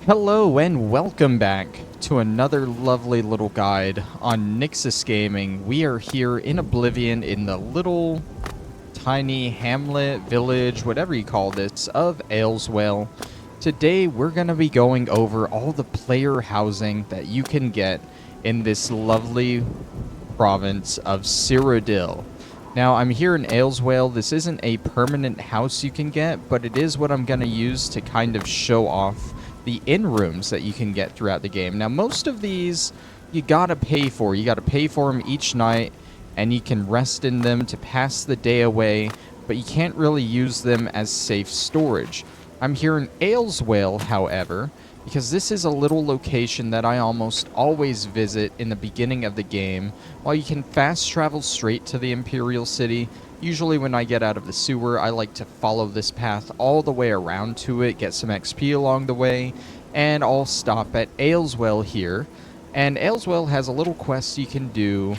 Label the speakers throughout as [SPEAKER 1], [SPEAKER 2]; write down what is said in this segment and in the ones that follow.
[SPEAKER 1] Hello and welcome back to another lovely little guide on Nyxus Gaming. We are here in Oblivion in the little tiny hamlet, village, whatever you call this, of Aleswell. Today we're going to be going over all the player housing that you can get in this lovely province of Cyrodiil. Now, I'm here in Aleswell. This isn't a permanent house you can get, but it is what I'm going to use to kind of show off the inn rooms that you can get throughout the game. Now, most of these you gotta pay for. You gotta pay for them each night, and you can rest in them to pass the day away, but you can't really use them as safe storage. I'm here in Aleswell, however, because this is a little location that I almost always visit in the beginning of the game. While you can fast travel straight to the Imperial City, usually when I get out of the sewer, I like to follow this path all the way around to it, get some XP along the way, and I'll stop at Aleswell here. And Aleswell has a little quest you can do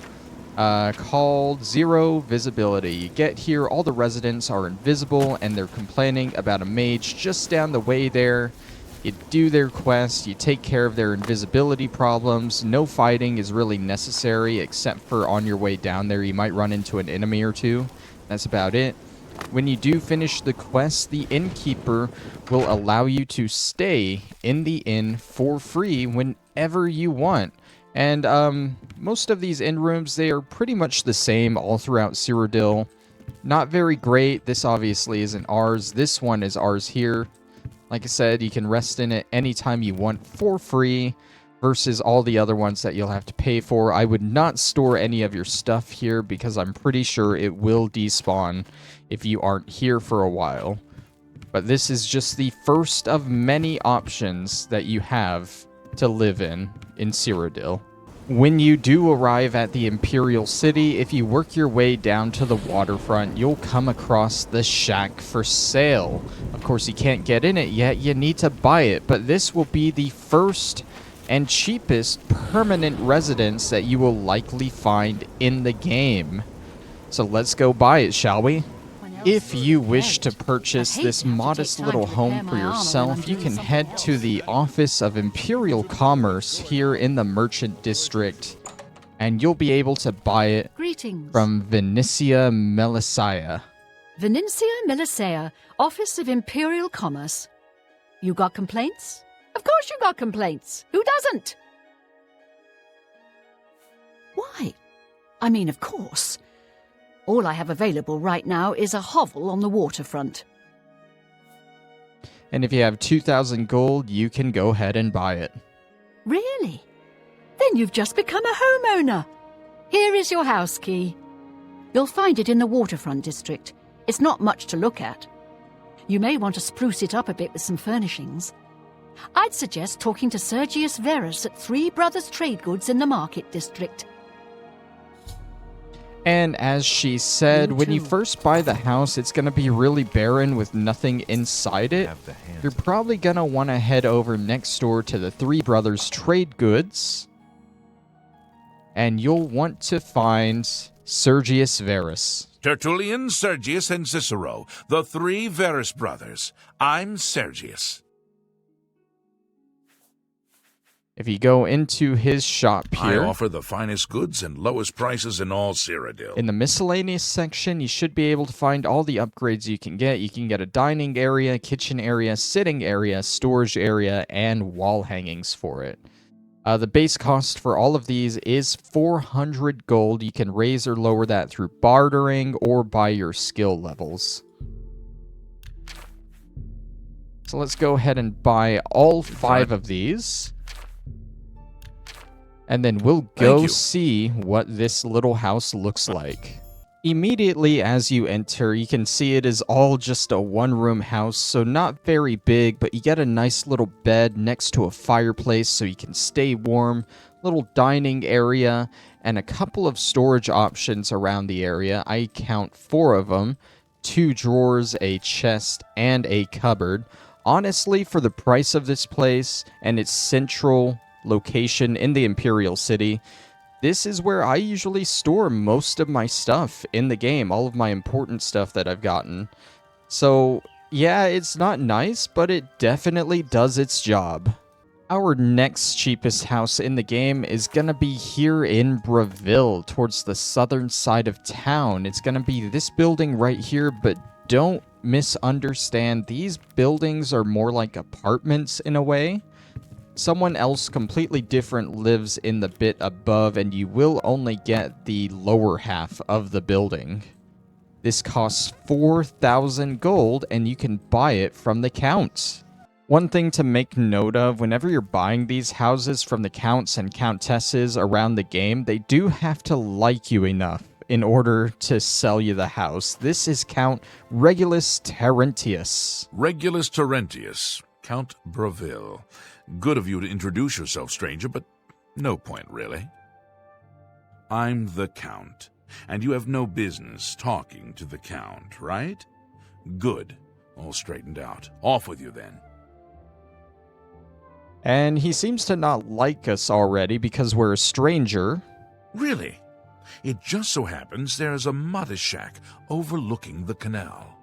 [SPEAKER 1] called Zero Visibility. You get here, all the residents are invisible, and they're complaining about a mage just down the way there. You do their quest, you take care of their invisibility problems. No fighting is really necessary, except for on your way down there you might run into an enemy or two. That's about it. When you do finish the quest, the innkeeper will allow you to stay in the inn for free whenever you want. And most of these inn rooms, they are pretty much the same all throughout Cyrodiil. Not very great. This obviously isn't ours. This one is ours here. Like I said, you can rest in it anytime you want for free versus all the other ones that you'll have to pay for. I would not store any of your stuff here because I'm pretty sure it will despawn if you aren't here for a while. But this is just the first of many options that you have to live in Cyrodiil. When you do arrive at the Imperial City, if you work your way down to the waterfront, you'll come across the shack for sale. Of course, you can't get in it yet, you need to buy it, but this will be the first and cheapest permanent residence that you will likely find in the game. So let's go buy it, shall we? If you wish to purchase this modest little home for yourself, you can head to the Office of Imperial Commerce here in the Merchant District, and you'll be able to buy it from Vinicia Melissaia.
[SPEAKER 2] Vinicia Melissaia, Office of Imperial Commerce. You got complaints? Of course you got complaints. Who doesn't? Why? I mean, of course. All I have available right now is a hovel on the waterfront.
[SPEAKER 1] And if you have 2,000 gold, you can go ahead and buy it.
[SPEAKER 2] Really? Then you've just become a homeowner. Here is your house key. You'll find it in the waterfront district. It's not much to look at. You may want to spruce it up a bit with some furnishings. I'd suggest talking to Sergius Verus at Three Brothers Trade Goods in the Market District.
[SPEAKER 1] And as she said, when you first buy the house, it's going to be really barren with nothing inside it. You're probably going to want to head over next door to the Three Brothers Trade Goods. And you'll want to find Sergius Verus.
[SPEAKER 3] Tertullian, Sergius, and Cicero, the three Verus brothers. I'm Sergius.
[SPEAKER 1] If you go into his shop here,
[SPEAKER 3] I offer the finest goods and lowest prices in all Cyrodiil.
[SPEAKER 1] In the miscellaneous section, you should be able to find all the upgrades you can get. You can get a dining area, kitchen area, sitting area, storage area, and wall hangings for it. The base cost for all of these is 400 gold. You can raise or lower that through bartering or by your skill levels. So let's go ahead and buy all 5 of these. And then we'll go see what this little house looks like. Immediately as you enter, you can see it is all just a one-room house, so not very big, but you get a nice little bed next to a fireplace so you can stay warm, little dining area, and a couple of storage options around the area. I count 4 of them, 2 drawers, a chest, and a cupboard. Honestly, for the price of this place and its central location in the Imperial City, this is where I usually store most of my stuff in the game, all of my important stuff that I've gotten. So, yeah, it's not nice, but it definitely does its job. Our next cheapest house in the game is going to be here in Bravil, towards the southern side of town. It's going to be this building right here, but don't misunderstand. These buildings are more like apartments in a way. Someone else completely different lives in the bit above, and you will only get the lower half of the building. This costs 4,000 gold, and you can buy it from the Count. One thing to make note of, whenever you're buying these houses from the Counts and Countesses around the game, they do have to like you enough in order to sell you the house. This is Count Regulus Terentius.
[SPEAKER 3] Regulus Terentius, Count Bravil. Good of you to introduce yourself, stranger, but no point, really. I'm the Count, and you have no business talking to the Count, right? Good. All straightened out. Off with you, then.
[SPEAKER 1] And he seems to not like us already because we're a stranger.
[SPEAKER 3] Really? It just so happens there's a modish shack overlooking the canal.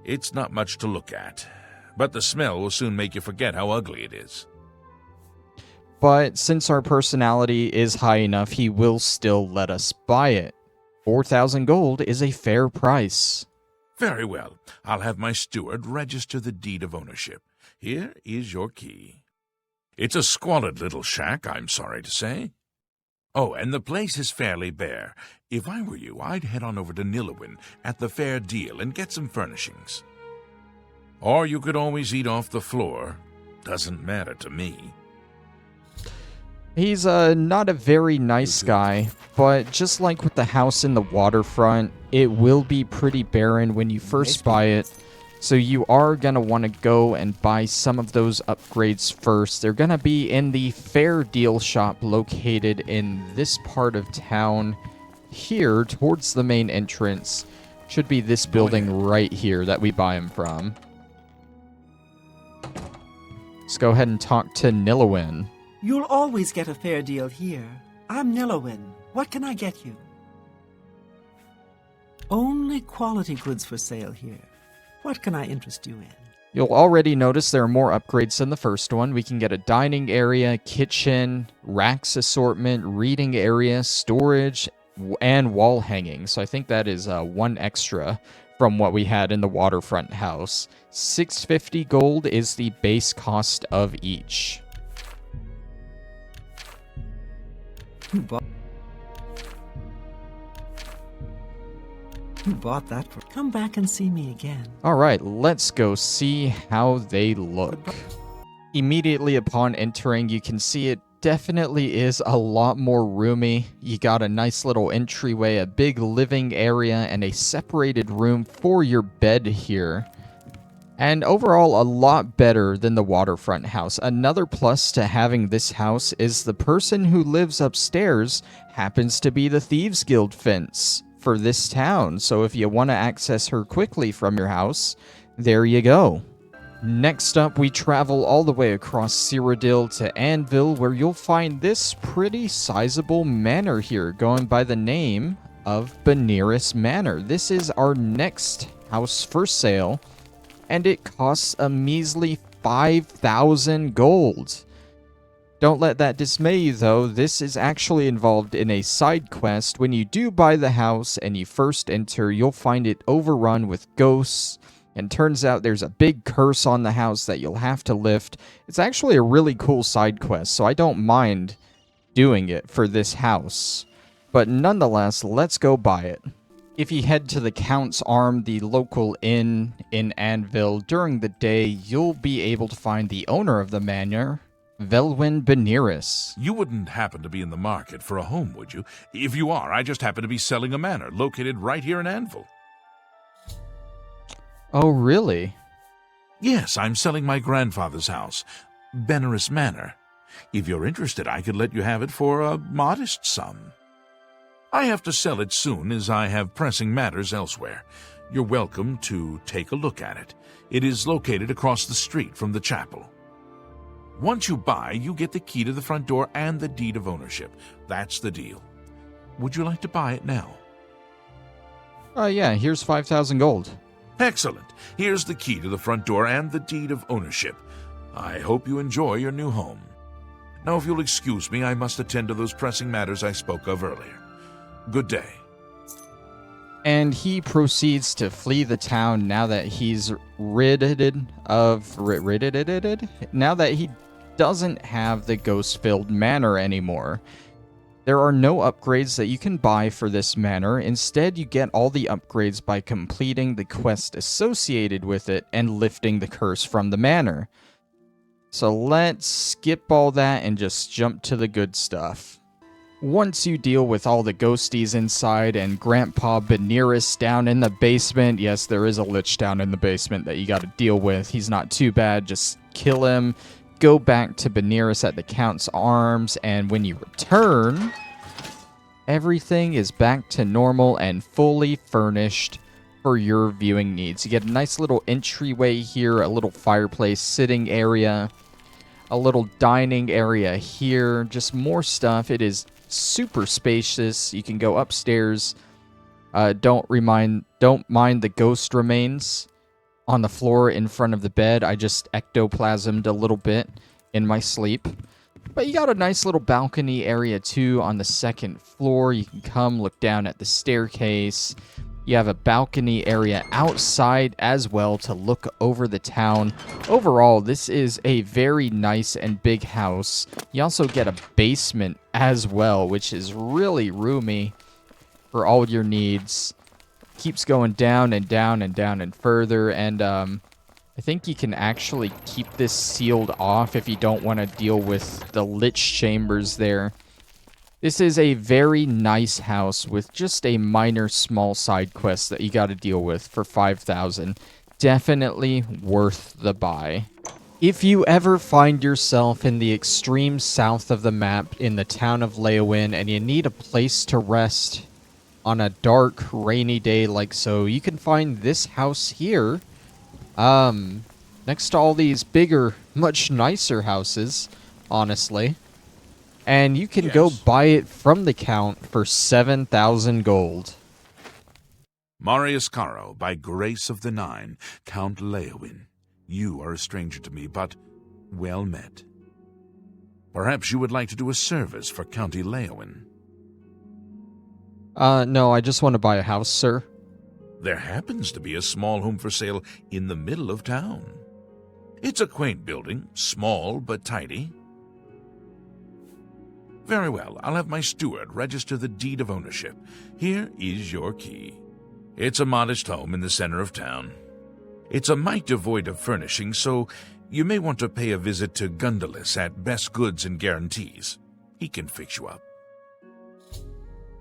[SPEAKER 3] It's not much to look at, but the smell will soon make you forget how ugly it is.
[SPEAKER 1] But since our personality is high enough, he will still let us buy it. 4,000 gold is a fair price.
[SPEAKER 3] Very well. I'll have my steward register the deed of ownership. Here is your key. It's a squalid little shack, I'm sorry to say. Oh, and the place is fairly bare. If I were you, I'd head on over to Nyxus at the Fair Deal and get some furnishings. Or you could always eat off the floor. Doesn't matter to me.
[SPEAKER 1] He's not a very nice guy, but just like with the house in the waterfront, it will be pretty barren when you first buy it. So you are going to want to go and buy some of those upgrades first. They're going to be in the Fair Deal shop located in this part of town here towards the main entrance. Should be this building right here that we buy them from. Let's go ahead and talk to Nyxus.
[SPEAKER 4] You'll always get a fair deal here. I'm Nyxus. What can I get you? Only quality goods for sale here. What can I interest you in?
[SPEAKER 1] You'll already notice there are more upgrades than the first one. We can get a dining area, kitchen, racks assortment, reading area, storage, and wall hanging. So I think that is one extra from what we had in the waterfront house. 650 gold is the base cost of each.
[SPEAKER 4] Who bought that for? Come back and see me again.
[SPEAKER 1] All right, let's go see how they look. Immediately upon entering, you can see it definitely is a lot more roomy. You got a nice little entryway, a big living area, and a separated room for your bed here. And overall, a lot better than the waterfront house. Another plus to having this house is the person who lives upstairs happens to be the Thieves Guild fence for this town. So if you want to access her quickly from your house, there you go. Next up, we travel all the way across Cyrodiil to Anvil, where you'll find this pretty sizable manor here, going by the name of Benirus Manor. This is our next house for sale, and it costs a measly 5,000 gold. Don't let that dismay you, though. This is actually involved in a side quest. When you do buy the house and you first enter, you'll find it overrun with ghosts, and turns out there's a big curse on the house that you'll have to lift. It's actually a really cool side quest, so I don't mind doing it for this house. But nonetheless, let's go buy it. If you head to the Count's Arm, the local inn in Anvil, during the day, you'll be able to find the owner of the manor, Leyawiin Benirus.
[SPEAKER 3] You wouldn't happen to be in the market for a home, would you? If you are, I just happen to be selling a manor located right here in Anvil.
[SPEAKER 1] Oh, really?
[SPEAKER 3] Yes, I'm selling my grandfather's house, Benirus Manor. If you're interested, I could let you have it for a modest sum. I have to sell it soon, as I have pressing matters elsewhere. You're welcome to take a look at it. It is located across the street from the chapel. Once you buy, you get the key to the front door and the deed of ownership. That's the deal. Would you like to buy it now?
[SPEAKER 1] Yeah, here's 5,000 gold.
[SPEAKER 3] Excellent. Here's the key to the front door and the deed of ownership. I hope you enjoy your new home. Now, if you'll excuse me, I must attend to those pressing matters I spoke of earlier. Good day.
[SPEAKER 1] And he proceeds to flee the town now that he's ridded now that he doesn't have the ghost-filled manor anymore. There are no upgrades that you can buy for this manor. Instead, you get all the upgrades by completing the quest associated with it and lifting the curse from the manor. So let's skip all that and just jump to the good stuff. Once you deal with all the ghosties inside and Grandpa Benirus down in the basement, yes, there is a lich down in the basement that you got to deal with. He's not too bad, just kill him, go back to Benirus at the Count's Arms, and when you return, everything is back to normal and fully furnished for your viewing needs. You get a nice little entryway here, a little fireplace sitting area, a little dining area here, just more stuff. It is super spacious. You can go upstairs. Don't mind the ghost remains on the floor in front of the bed. I just ectoplasmed a little bit in my sleep. But you got a nice little balcony area too on the second floor. You can come look down at the staircase. You have a balcony area outside as well to look over the town. Overall, this is a very nice and big house. You also get a basement as well, which is really roomy for all your needs. Keeps going down and down and down and further, and I think you can actually keep this sealed off if you don't want to deal with the lich chambers there. This is a very nice house with just a minor small side quest that you got to deal with for 5,000. Definitely worth the buy. If you ever find yourself in the extreme south of the map in the town of Leyawiin and you need a place to rest on a dark, rainy day like so, you can find this house here. Next to all these bigger, much nicer houses, honestly. And you can go buy it from the Count for 7,000 gold.
[SPEAKER 3] Marius Caro, by grace of the Nine, Count Leyawiin. You are a stranger to me, but well met. Perhaps you would like to do a service for County Leyawiin.
[SPEAKER 1] No, I just want to buy a house, sir.
[SPEAKER 3] There happens to be a small home for sale in the middle of town. It's a quaint building, small but tidy. Very well, I'll have my steward register the deed of ownership. Here is your key. It's a modest home in the center of town. It's a mite devoid of furnishing, so you may want to pay a visit to Gundalis at Best Goods and Guarantees. He can fix you up.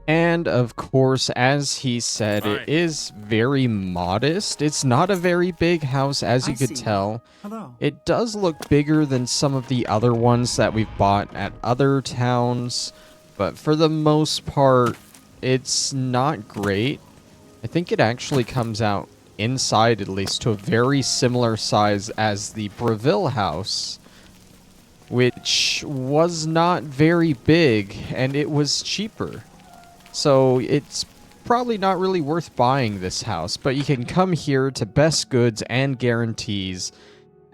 [SPEAKER 1] And, of course, as he said, it is very modest. It's not a very big house, as you could tell.
[SPEAKER 4] Hello.
[SPEAKER 1] It does look bigger than some of the other ones that we've bought at other towns, but for the most part, it's not great. I think it actually comes out inside, at least, to a very similar size as the Bravil House, which was not very big, and it was cheaper. So it's probably not really worth buying this house, but you can come here to Best Goods and Guarantees,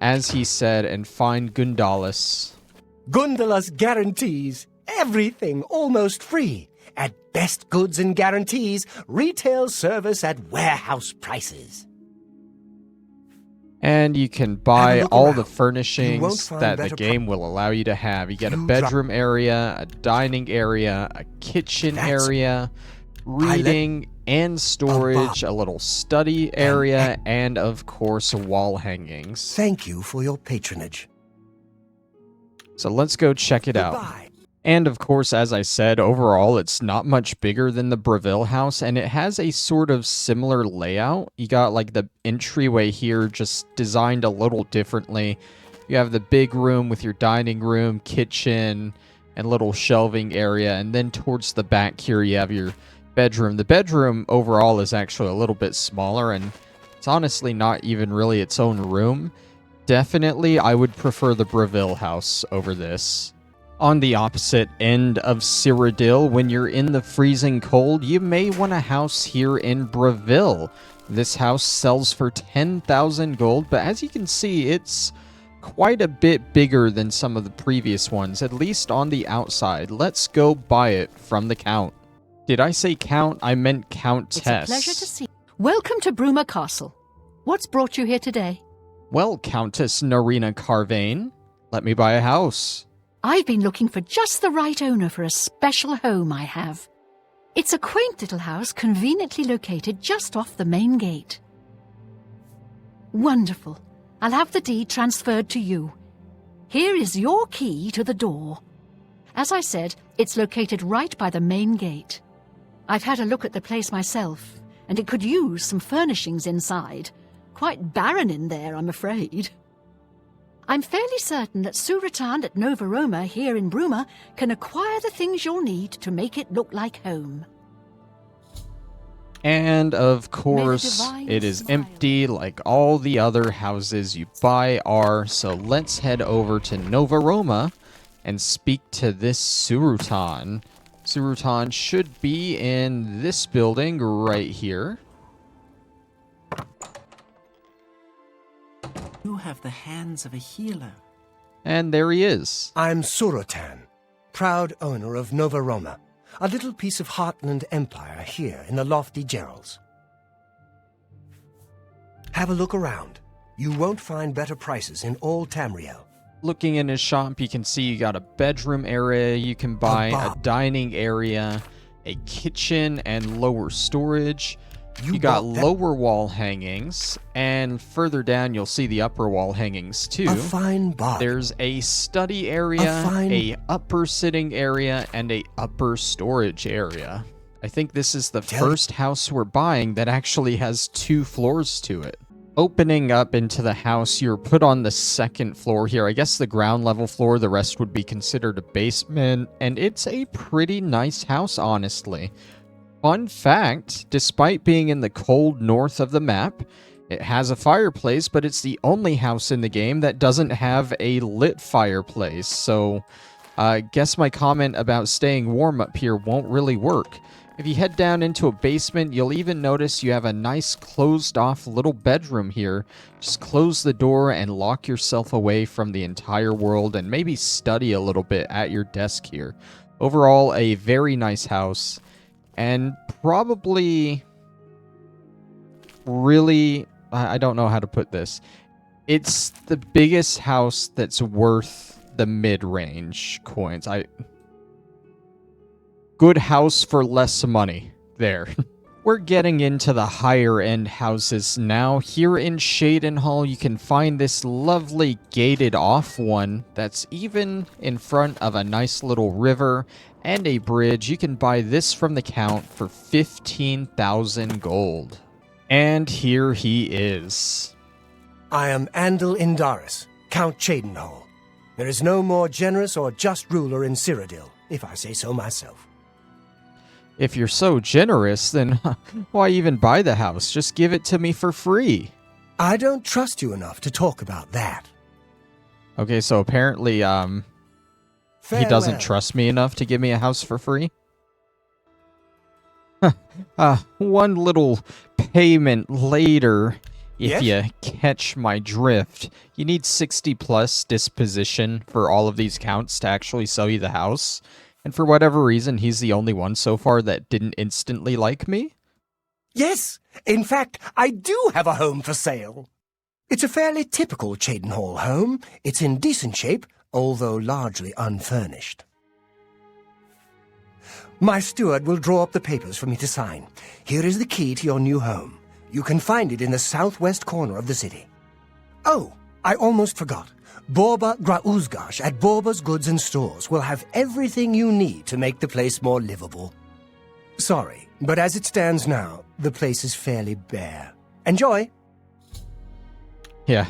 [SPEAKER 1] as he said, and find Gundalis.
[SPEAKER 5] Gundalis Guarantees. Everything almost free. At Best Goods and Guarantees, retail service at warehouse prices.
[SPEAKER 1] And you can buy all the
[SPEAKER 5] around.
[SPEAKER 1] furnishings that the game will allow you to have. You get a bedroom area, a dining area, a kitchen area, reading and storage, a little study area, and of course wall hangings.
[SPEAKER 5] Thank you for your patronage.
[SPEAKER 1] So let's go check it out. And of course, as I said, overall it's not much bigger than the Bravil House, and it has a sort of similar layout. You got like the entryway here just designed a little differently. You have the big room with your dining room, kitchen, and little shelving area, and then towards the back here you have your bedroom. The bedroom overall is actually a little bit smaller, and it's honestly not even really its own room. Definitely, I would prefer the Bravil House over this. On the opposite end of Cyrodiil, when you're in the freezing cold, you may want a house here in Bravil. This house sells for 10,000 gold, but as you can see, it's quite a bit bigger than some of the previous ones, at least on the outside. Let's go buy it from the Count. Did I say Count? I meant Countess.
[SPEAKER 2] It's a pleasure to see you. Welcome to Bruma Castle. What's brought you here today?
[SPEAKER 1] Well, Countess Narina Carvane, let me buy a house.
[SPEAKER 2] I've been looking for just the right owner for a special home I have. It's a quaint little house conveniently located just off the main gate. Wonderful. I'll have the deed transferred to you. Here is your key to the door. As I said, it's located right by the main gate. I've had a look at the place myself, and it could use some furnishings inside. Quite barren in there, I'm afraid. I'm fairly certain that Suratan at Nova Roma here in Bruma can acquire the things you'll need to make it look like home.
[SPEAKER 1] And of course, it is empty like all the other houses you buy are, so let's head over to Nova Roma and speak to this Suratan. Suratan should be in this building right here.
[SPEAKER 4] You have the hands of a healer.
[SPEAKER 1] And there he is.
[SPEAKER 5] I'm Suratan, proud owner of Nova Roma, a little piece of Heartland Empire here in the lofty Gerals. Have a look around. You won't find better prices in all Tamriel.
[SPEAKER 1] Looking in his shop, you can see you got a bedroom area you can buy, a dining area, a kitchen, and lower storage. You got lower wall hangings, and further down you'll see the upper wall hangings too.
[SPEAKER 5] A fine bar.
[SPEAKER 1] There's a study area, a upper sitting area, and a upper storage area. I think this is the first house we're buying that actually has 2 floors to it. Opening up into the house, you're put on the 2nd floor here. I guess the ground level floor, the rest would be considered a basement, and it's a pretty nice house, honestly. Fun fact, despite being in the cold north of the map, it has a fireplace, but it's the only house in the game that doesn't have a lit fireplace, so I guess my comment about staying warm up here won't really work. If you head down into a basement, you'll even notice you have a nice closed-off little bedroom here. Just close the door and lock yourself away from the entire world and maybe study a little bit at your desk here. Overall, a very nice house. And probably really, I don't know how to put this. It's the biggest house that's worth the mid-range coins. Good house for less money. There. We're getting into the higher end houses now. Here in Cheydinhal, you can find this lovely gated off one that's even in front of a nice little river and a bridge. You can buy this from the Count for 15,000 gold. And here he is.
[SPEAKER 5] I am Andal Indaris, Count Cheydinhal. There is no more generous or just ruler in Cyrodiil, if I say so myself.
[SPEAKER 1] If you're so generous, then why even buy the house? Just give it to me for free.
[SPEAKER 5] I don't trust you enough to talk about that.
[SPEAKER 1] Okay, so apparently, he doesn't trust me enough to give me a house for free? One little payment later, if you catch my drift. You need 60 plus disposition for all of these counts to actually sell you the house. And for whatever reason, he's the only one so far that didn't instantly like me?
[SPEAKER 5] Yes! In fact, I do have a home for sale. It's a fairly typical Cheydinhal home. It's in decent shape, although largely unfurnished. My steward will draw up the papers for me to sign. Here is the key to your new home. You can find it in the southwest corner of the city. Oh, I almost forgot. Borba Grauzgash at Borba's Goods and Stores will have everything you need to make the place more livable. Sorry, but as it stands now, the place is fairly bare. Enjoy!
[SPEAKER 1] Yeah.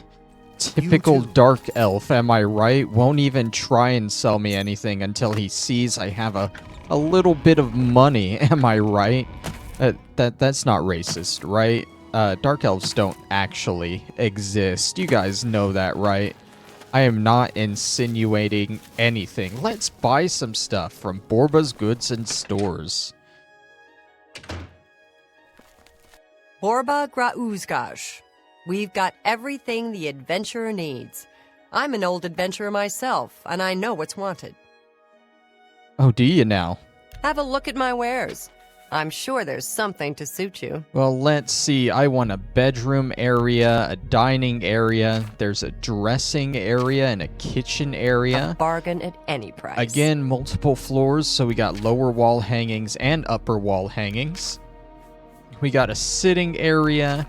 [SPEAKER 1] Typical dark elf, am I right? Won't even try and sell me anything until he sees I have a little bit of money, am I right? That's not racist, right? Dark elves don't actually exist. You guys know that, right? I am not insinuating anything. Let's buy some stuff from Borba's Goods and Stores.
[SPEAKER 6] Borba Grauzgash. We've got everything the adventurer needs. I'm an old adventurer myself, and I know what's wanted.
[SPEAKER 1] Oh, do you now?
[SPEAKER 6] Have a look at my wares. I'm sure there's something to suit you.
[SPEAKER 1] Well, let's see. I want a bedroom area, a dining area. There's a dressing area and a kitchen area.
[SPEAKER 6] A bargain at any price.
[SPEAKER 1] Again, multiple floors, so we got lower wall hangings and upper wall hangings. We got a sitting area,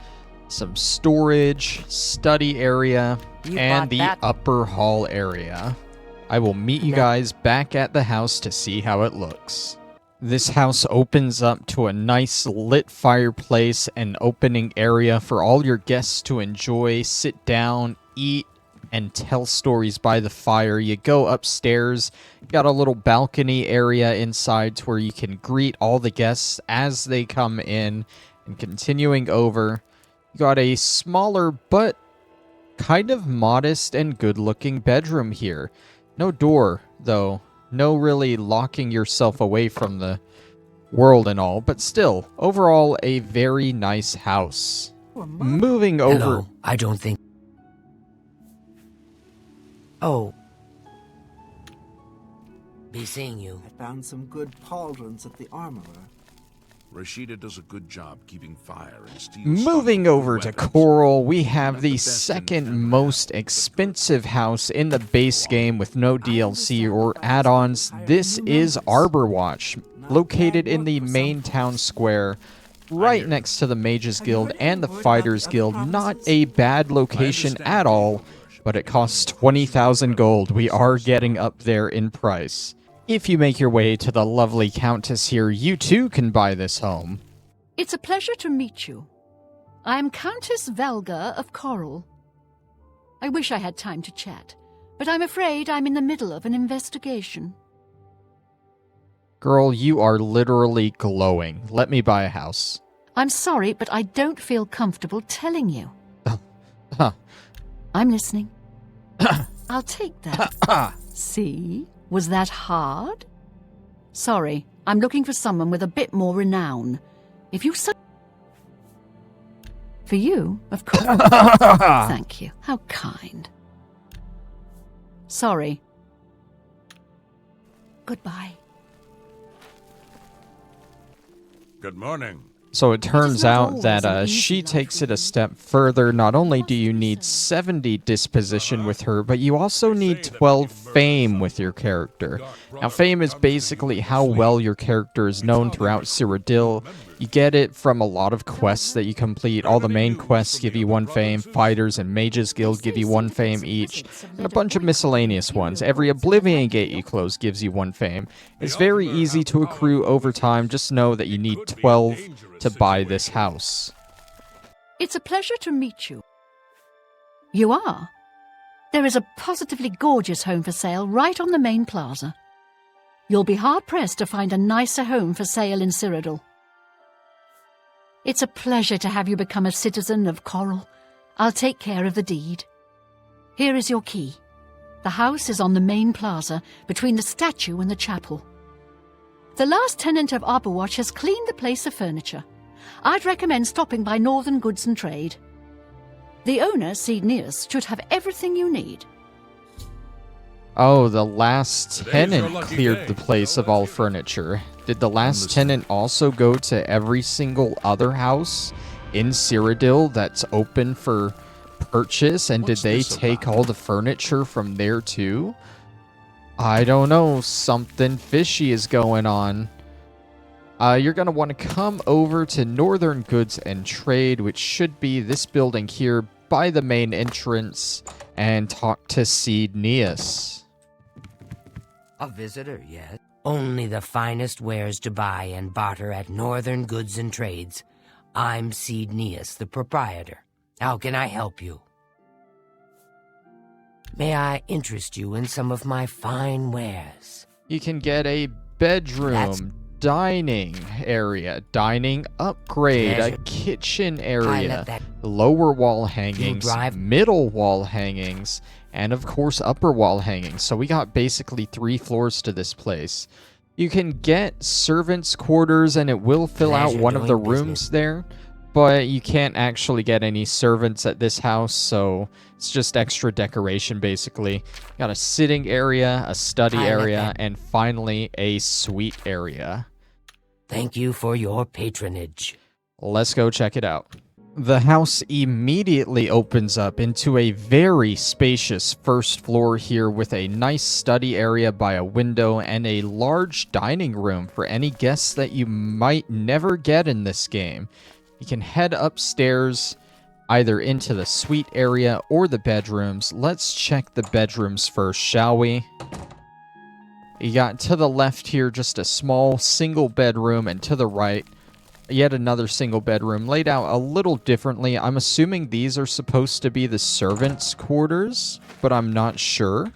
[SPEAKER 1] some storage, study area, and the upper hall area. I will meet you guys back at the house to see how it looks. This house opens up to a nice lit fireplace and opening area for all your guests to enjoy, sit down, eat, and tell stories by the fire. You go upstairs, got a little balcony area inside to where you can greet all the guests as they come in, and continuing over, you got a smaller but kind of modest and good-looking bedroom here. No door, though. No really locking yourself away from the world and all, but still, overall, a very nice house. Moving over...
[SPEAKER 7] Hello, I don't think... Oh. Be seeing you.
[SPEAKER 4] I found some good pauldrons at the armorer.
[SPEAKER 3] Rashida does a good job keeping fire and steel.
[SPEAKER 1] Moving over to Chorrol, we have the second most expensive house in the base game with no DLC or add-ons. This is Arborwatch, located in the main town square, right next to the Mages Guild and the Fighters Guild. Not a bad location at all, but it costs 20,000 gold. We are getting up there in price. If you make your way to the lovely Countess here, you too can buy this home.
[SPEAKER 2] It's a pleasure to meet you. I am Countess Velga of Chorrol. I wish I had time to chat, but I'm afraid I'm in the middle of an investigation.
[SPEAKER 1] Girl, you are literally glowing. Let me buy a house.
[SPEAKER 2] I'm sorry, but I don't feel comfortable telling you.
[SPEAKER 1] Huh.
[SPEAKER 2] I'm listening. I'll take that. See? Was that hard? Sorry, I'm looking for someone with a bit more renown. If you For you, of course. Thank you. How kind. Sorry. Goodbye.
[SPEAKER 3] Good morning.
[SPEAKER 1] So it turns
[SPEAKER 2] not
[SPEAKER 1] out
[SPEAKER 2] always
[SPEAKER 1] that
[SPEAKER 2] an
[SPEAKER 1] she
[SPEAKER 2] easy
[SPEAKER 1] takes
[SPEAKER 2] life.
[SPEAKER 1] it a step further. Not only do you need 70 disposition with her, but you also need 12 fame with your character. Now, fame is basically how well your character is known throughout Cyrodiil. You get it from a lot of quests that you complete. All the main quests give you 1 fame, Fighters and Mages Guild give you 1 fame each, and a bunch of miscellaneous ones. Every Oblivion gate you close gives you 1 fame. It's very easy to accrue over time. Just know that you need 12 to buy this house.
[SPEAKER 2] It's a pleasure to meet you. You are? There is a positively gorgeous home for sale right on the main plaza. You'll be hard-pressed to find a nicer home for sale in Cyrodiil. It's a pleasure to have you become a citizen of Chorrol. I'll take care of the deed. Here is your key. The house is on the main plaza, between the statue and the chapel. The last tenant of Arborwatch has cleaned the place of furniture. I'd recommend stopping by Northern Goods and Trade. The owner, Cheydinhal, should have everything you need.
[SPEAKER 1] Oh, the last tenant cleared the place of all furniture. Did the last tenant also go to every single other house in Cyrodiil that's open for purchase? And did they take all the furniture from there too? I don't know. Something fishy is going on. You're going to want to come over to Northern Goods and Trade, which should be this building here by the main entrance, and talk to Cheydinhal.
[SPEAKER 7] A visitor, yes. Only the finest wares to buy and barter at Northern Goods and Trades. I'm Cheydinhal, the proprietor. How can I help you? May I interest you in some of my fine wares?
[SPEAKER 1] You can get a bedroom, dining area, dining upgrade, a kitchen area, lower wall hangings, middle wall hangings, and of course upper wall hangings. So we got basically 3 floors to this place. You can get servants' quarters and it will fill out one of the rooms there, but you can't actually get any servants at this house, so it's just extra decoration, basically. Got a sitting area, a study area, and finally a suite area.
[SPEAKER 7] Thank you for your patronage.
[SPEAKER 1] Let's go check it out. The house immediately opens up into a very spacious first floor here with a nice study area by a window and a large dining room for any guests that you might never get in this game. You can head upstairs either into the suite area or the bedrooms. Let's check the bedrooms first, shall we? You got to the left here just a small single bedroom, and to the right yet another single bedroom laid out a little differently. I'm assuming these are supposed to be the servants' quarters, but I'm not sure.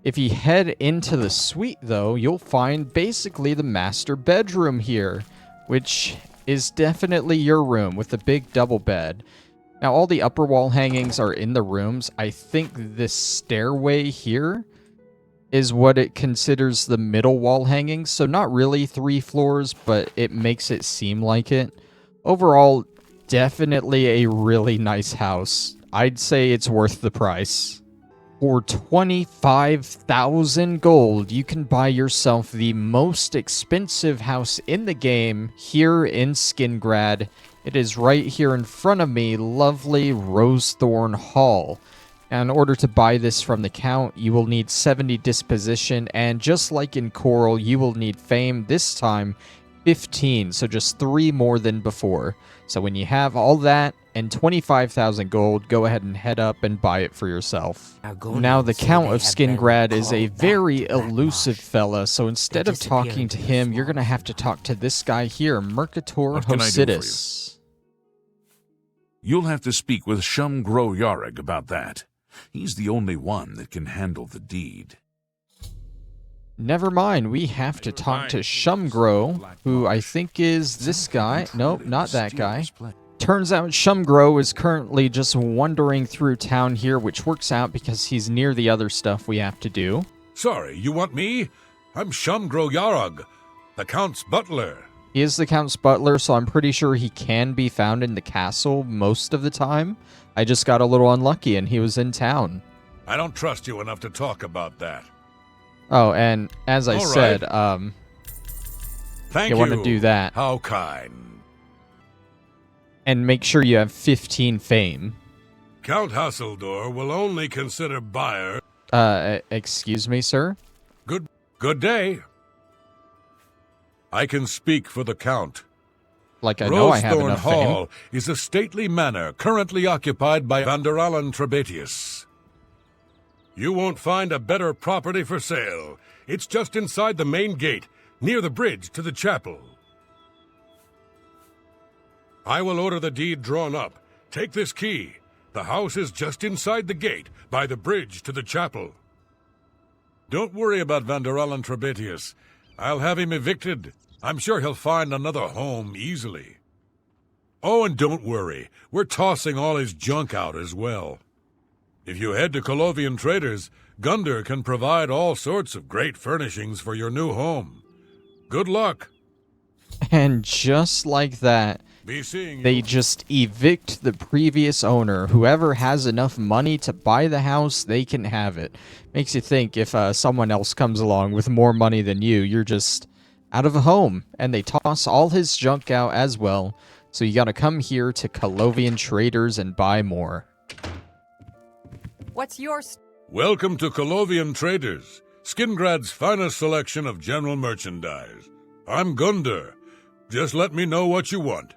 [SPEAKER 1] If you head into the suite, though, you'll find basically the master bedroom here, which is definitely your room with a big double bed. Now, all the upper wall hangings are in the rooms. I think this stairway here is what it considers the middle wall hangings, so not really 3 floors, but it makes it seem like it. Overall, definitely a really nice house. I'd say it's worth the price. For 25,000 gold, you can buy yourself the most expensive house in the game here in Skingrad. It is right here in front of me, lovely Rosethorn Hall. Now, in order to buy this from the Count, you will need 70 disposition, and just like in Chorrol, you will need fame, this time 15, so just 3 more than before. So when you have all that and 25,000 gold, go ahead and head up and buy it for yourself. Now, the Count of Skingrad is a very elusive fella, so instead of talking to him, you're going to have to talk to this guy here, Mercator Hosidus.
[SPEAKER 3] You'll have to speak with Shumgro Yarrig about that. He's the only one that can handle the deed.
[SPEAKER 1] Never mind, we have to talk to Shumgro, who I think is this guy. Nope, not that guy. Turns out Shumgro is currently just wandering through town here, which works out because he's near the other stuff we have to do.
[SPEAKER 8] Sorry, you want me? I'm Shumgro Yarrig, the Count's butler.
[SPEAKER 1] He is the Count's butler, so I'm pretty sure he can be found in the castle most of the time. I just got a little unlucky and he was in town.
[SPEAKER 8] I don't trust you enough to talk about that.
[SPEAKER 1] Oh, and as I said,
[SPEAKER 8] Thank
[SPEAKER 1] you want to do that.
[SPEAKER 8] How kind.
[SPEAKER 1] And make sure you have 15 fame.
[SPEAKER 8] Count Hasseldor will only consider buyer.
[SPEAKER 1] Excuse me, sir?
[SPEAKER 8] Good day. I can speak for the Count.
[SPEAKER 1] Like I know I have
[SPEAKER 8] Rosethorn
[SPEAKER 1] enough
[SPEAKER 8] Hall
[SPEAKER 1] fame.
[SPEAKER 8] is a stately manor currently occupied by Vanderalan Trebatius. You won't find a better property for sale. It's just inside the main gate, near the bridge to the chapel. I will order the deed drawn up. Take this key. The house is just inside the gate, by the bridge to the chapel. Don't worry about Vanderalan Trebatius. I'll have him evicted. I'm sure he'll find another home easily. Oh, and don't worry. We're tossing all his junk out as well. If you head to Colovian Traders, Gunder can provide all sorts of great furnishings for your new home. Good luck.
[SPEAKER 1] And just like that, they just evict the previous owner. Whoever has enough money to buy the house, they can have it. Makes you think if someone else comes along with more money than you, you're just out of a home. And they toss all his junk out as well. So you gotta come here to Colovian Traders and buy more.
[SPEAKER 6] What's your...
[SPEAKER 8] Welcome to Colovian Traders, Skingrad's finest selection of general merchandise. I'm Gunder. Just let me know what you want.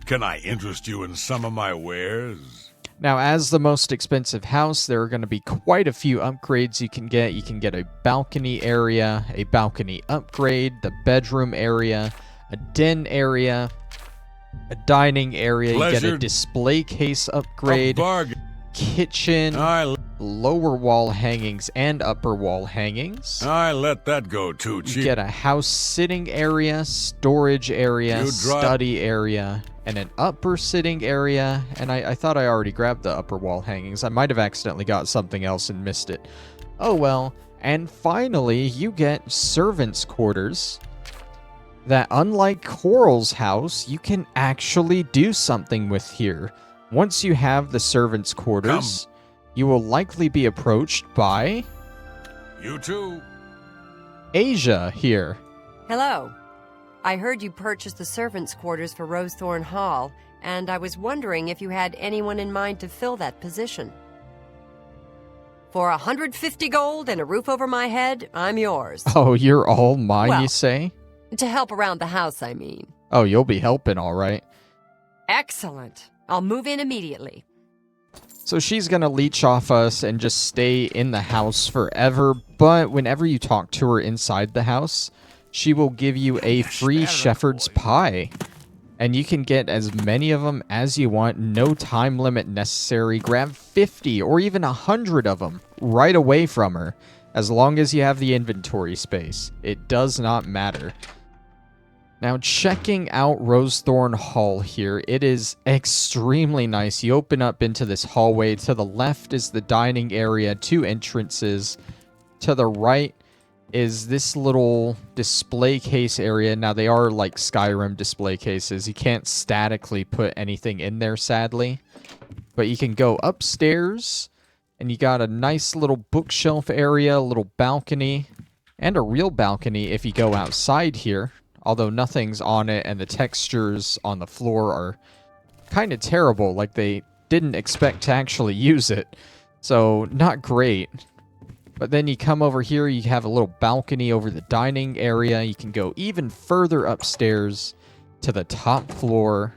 [SPEAKER 8] Can I interest you in some of my wares?
[SPEAKER 1] Now, as the most expensive house, there are going to be quite a few upgrades you can get. You can get a balcony area, a balcony upgrade, the bedroom area, a den area, a dining area. You get a display case upgrade, kitchen, lower wall hangings, and upper wall hangings.
[SPEAKER 8] I let that go too cheap.
[SPEAKER 1] You get a house sitting area, storage area, study area, and an upper sitting area. And I thought I already grabbed the upper wall hangings. I might have accidentally got something else and missed it. Oh well. And finally, you get servants' quarters. that unlike Chorrol's house, you can actually do something with here. Once you have the servants' quarters, you will likely be approached by
[SPEAKER 8] You too.
[SPEAKER 1] Asia here.
[SPEAKER 6] Hello. I heard you purchased the servants' quarters for Rosethorn Hall, and I was wondering if you had anyone in mind to fill that position. For 150 gold and a roof over my head, I'm yours.
[SPEAKER 1] Oh, you're all mine,
[SPEAKER 6] Well,
[SPEAKER 1] you say?
[SPEAKER 6] To help around the house, I mean.
[SPEAKER 1] Oh, you'll be helping, all right.
[SPEAKER 6] Excellent. I'll move in immediately.
[SPEAKER 1] So she's going to leech off us and just stay in the house forever, but whenever you talk to her inside the house, she will give you a free shepherd's pie. And you can get as many of them as you want, no time limit necessary. Grab 50 or even 100 of them right away from her, as long as you have the inventory space. It does not matter. Now, checking out Rosethorn Hall here, it is extremely nice. You open up into this hallway. To the left is the dining area, 2 entrances. To the right is this little display case area. Now, they are like Skyrim display cases. You can't statically put anything in there, sadly. But you can go upstairs, and you got a nice little bookshelf area, a little balcony, and a real balcony if you go outside here. Although nothing's on it, and the textures on the floor are kind of terrible, like they didn't expect to actually use it. So, not great. But then you come over here, you have a little balcony over the dining area. You can go even further upstairs to the top floor,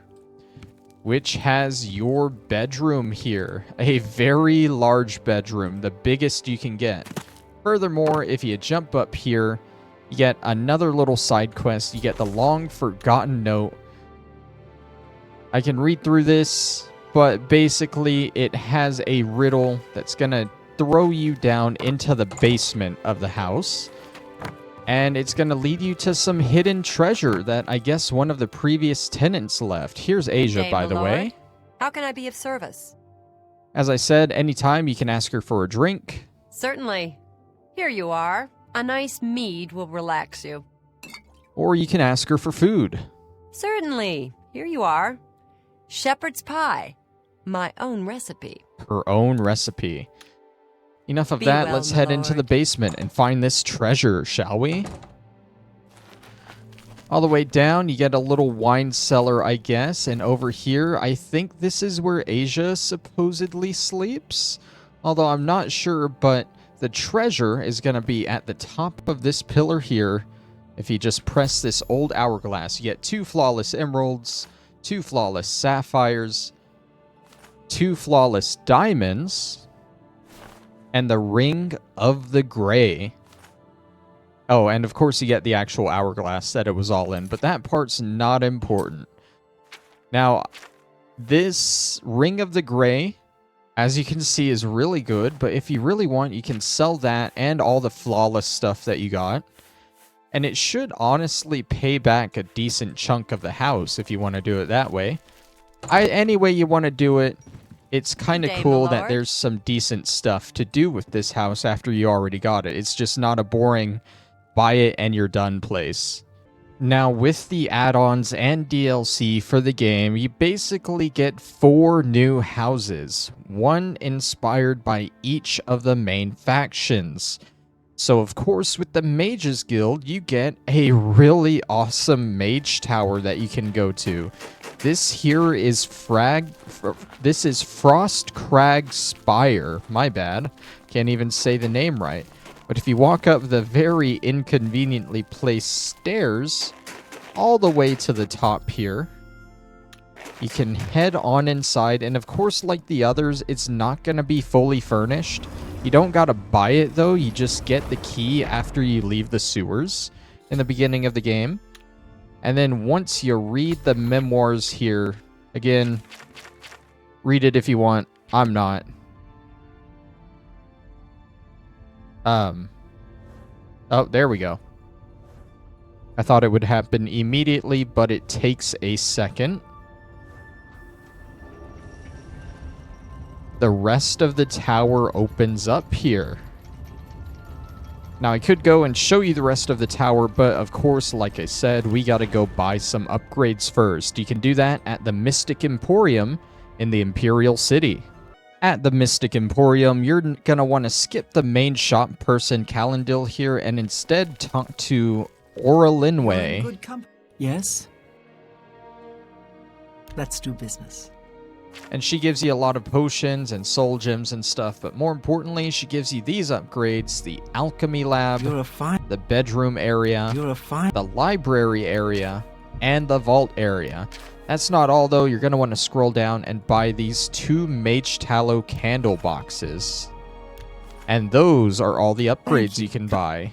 [SPEAKER 1] which has your bedroom here. A very large bedroom, the biggest you can get. Furthermore, if you jump up here, you get another little side quest. You get the long forgotten note. I can read through this, but basically it has a riddle that's going to throw you down into the basement of the house. And it's going to lead you to some hidden treasure that I guess one of the previous tenants left. Here's Asia, by the way.
[SPEAKER 6] How can I be of service?
[SPEAKER 1] As I said, anytime you can ask her for a drink.
[SPEAKER 6] Certainly. Here you are. A nice mead will relax you.
[SPEAKER 1] Or you can ask her for food.
[SPEAKER 6] Certainly. Here you are. Shepherd's pie. My own recipe.
[SPEAKER 1] Her own recipe. Enough of
[SPEAKER 6] Be
[SPEAKER 1] that.
[SPEAKER 6] well,
[SPEAKER 1] Let's
[SPEAKER 6] my
[SPEAKER 1] head into
[SPEAKER 6] lord.
[SPEAKER 1] the basement and find this treasure, shall we? All the way down, you get a little wine cellar, I guess. And over here, I think this is where Asia supposedly sleeps. Although I'm not sure, but the treasure is going to be at the top of this pillar here. If you just press this old hourglass, you get 2 flawless emeralds, 2 flawless sapphires, 2 flawless diamonds, and the Ring of the Grey. Oh, and of course you get the actual hourglass that it was all in, but that part's not important. Now, this Ring of the Grey, as you can see, is really good, but if you really want, you can sell that and all the flawless stuff that you got. And it should honestly pay back a decent chunk of the house if you want to do it that way. Any way you want to do it, it's kind of
[SPEAKER 6] Day,
[SPEAKER 1] cool
[SPEAKER 6] my
[SPEAKER 1] that
[SPEAKER 6] lord.
[SPEAKER 1] there's some decent stuff to do with this house after you already got it. It's just not a boring buy it and you're done place. Now, with the add-ons and DLC for the game, you basically get 4 new houses, 1 inspired by each of the main factions. So, of course, with the Mages Guild, you get a really awesome mage tower that you can go to. This here is Frostcrag Spire. My bad. Can't even say the name right. But if you walk up the very inconveniently placed stairs all the way to the top here, you can head on inside. And of course, like the others, it's not going to be fully furnished. You don't got to buy it, though. You just get the key after you leave the sewers in the beginning of the game. And then once you read the memoirs here, again, read it if you want. I'm not. Oh, there we go. I thought it would happen immediately, but it takes a second. The rest of the tower opens up here. Now, I could go and show you the rest of the tower, but of course, like I said, we gotta go buy some upgrades first. You can do that at the Mystic Emporium in the Imperial City. At the Mystic Emporium, you're gonna want to skip the main shop person Calendil here and instead talk to Oralinwe.
[SPEAKER 4] Good yes? Let's do business.
[SPEAKER 1] And she gives you a lot of potions and soul gems and stuff, but more importantly, she gives you these upgrades: the alchemy lab, the bedroom area, the library area, and the vault area. That's not all though. You're going to want to scroll down and buy these 2 mage tallow candle boxes. And those are all the upgrades you can buy.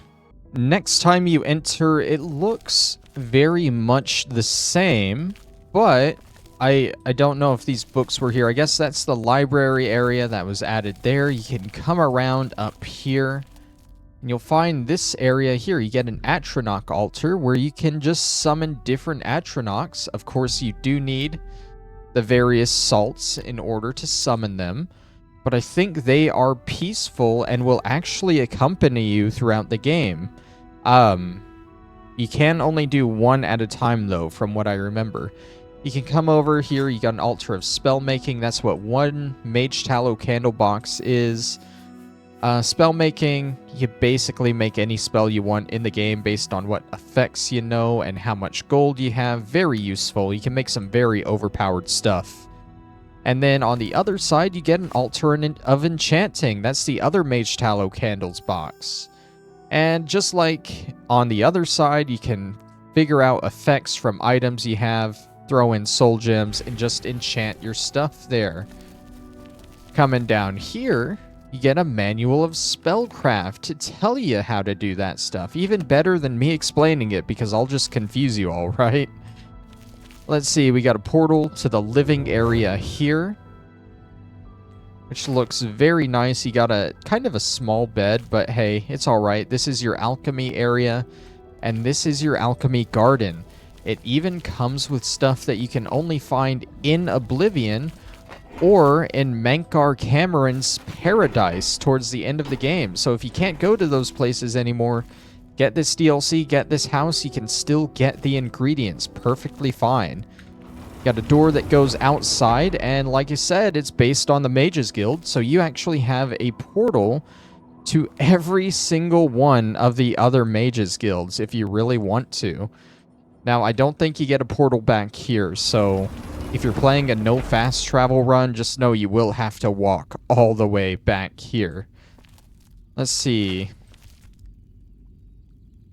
[SPEAKER 1] Next time you enter, it looks very much the same, but I don't know if these books were here. I guess that's the library area that was added there. You can come around up here, and you'll find this area here. You get an Atronach altar where you can just summon different Atronachs. Of course, you do need the various salts in order to summon them, but I think they are peaceful and will actually accompany you throughout the game. You can only do one at a time, though, from what I remember. You can come over here, you got an altar of spell making. That's what 1 mage tallow candle box is. Spell making, you basically make any spell you want in the game based on what effects you know and how much gold you have. Very useful. You can make some very overpowered stuff. And then on the other side, you get an altar of enchanting. That's the other mage tallow candles box. And just like on the other side, you can figure out effects from items you have, throw in soul gems, and just enchant your stuff there. Coming down here, you get a manual of spellcraft to tell you how to do that stuff. Even better than me explaining it, because I'll just confuse you all, right? Let's see, we got a portal to the living area here, which looks very nice. You got a kind of a small bed, but hey, it's alright. This is your alchemy area, and this is your alchemy garden. It even comes with stuff that you can only find in Oblivion or in Mankar Cameron's Paradise towards the end of the game. So if you can't go to those places anymore, get this DLC, get this house, you can still get the ingredients perfectly fine. Got a door that goes outside, and like I said, it's based on the Mages Guild, so you actually have a portal to every single one of the other Mages Guilds if you really want to. Now, I don't think you get a portal back here, so if you're playing a no fast travel run, just know you will have to walk all the way back here. Let's see.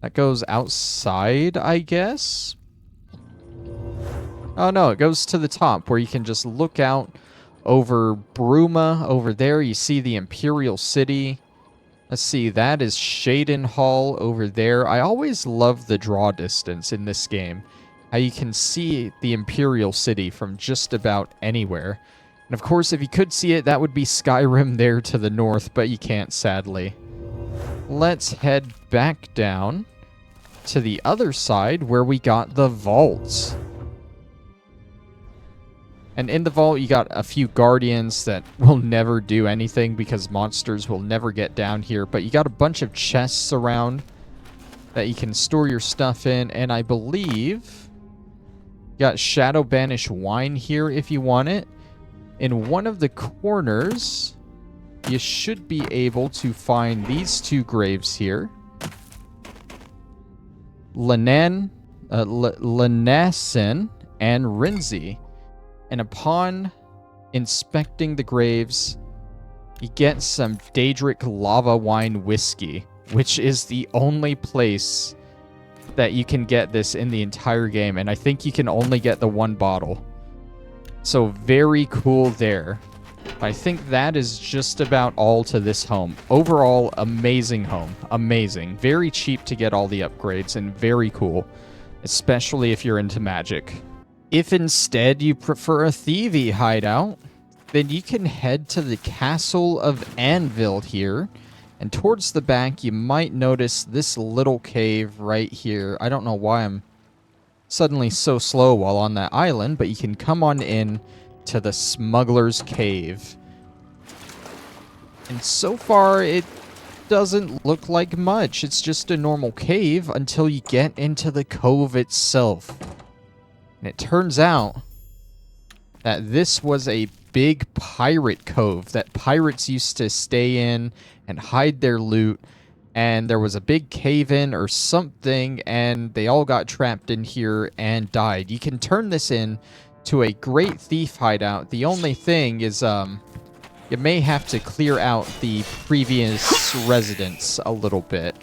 [SPEAKER 1] That goes outside, I guess? Oh no, it goes to the top where you can just look out over Bruma. Over there, you see the Imperial City. Let's see, that is Cheydinhal over there. I always love the draw distance in this game. How you can see the Imperial City from just about anywhere. And of course, if you could see it, that would be Skyrim there to the north, but you can't, sadly. Let's head back down to the other side where we got the vaults. And in the vault, you got a few guardians that will never do anything because monsters will never get down here. But you got a bunch of chests around that you can store your stuff in. And I believe you got Shadow Banish wine here if you want it. In one of the corners, you should be able to find these 2 graves here. Lanasen and Rinzi. And upon inspecting the graves, you get some Daedric lava wine whiskey, which is the only place that you can get this in the entire game. And I think you can only get the 1 bottle. So very cool there. I think that is just about all to this home. Overall, amazing home. Amazing. Very cheap to get all the upgrades and very cool. Especially if you're into magic. If instead you prefer a thievy hideout, then you can head to the Castle of Anvil here. And towards the back, you might notice this little cave right here. I don't know why I'm suddenly so slow while on that island, but you can come on in to the Smuggler's Cave. And so far, it doesn't look like much. It's just a normal cave until you get into the cove itself. And it turns out that this was a big pirate cove that pirates used to stay in and hide their loot. And there was a big cave-in or something, and they all got trapped in here and died. You can turn this in to a great thief hideout. The only thing is, you may have to clear out the previous residents a little bit.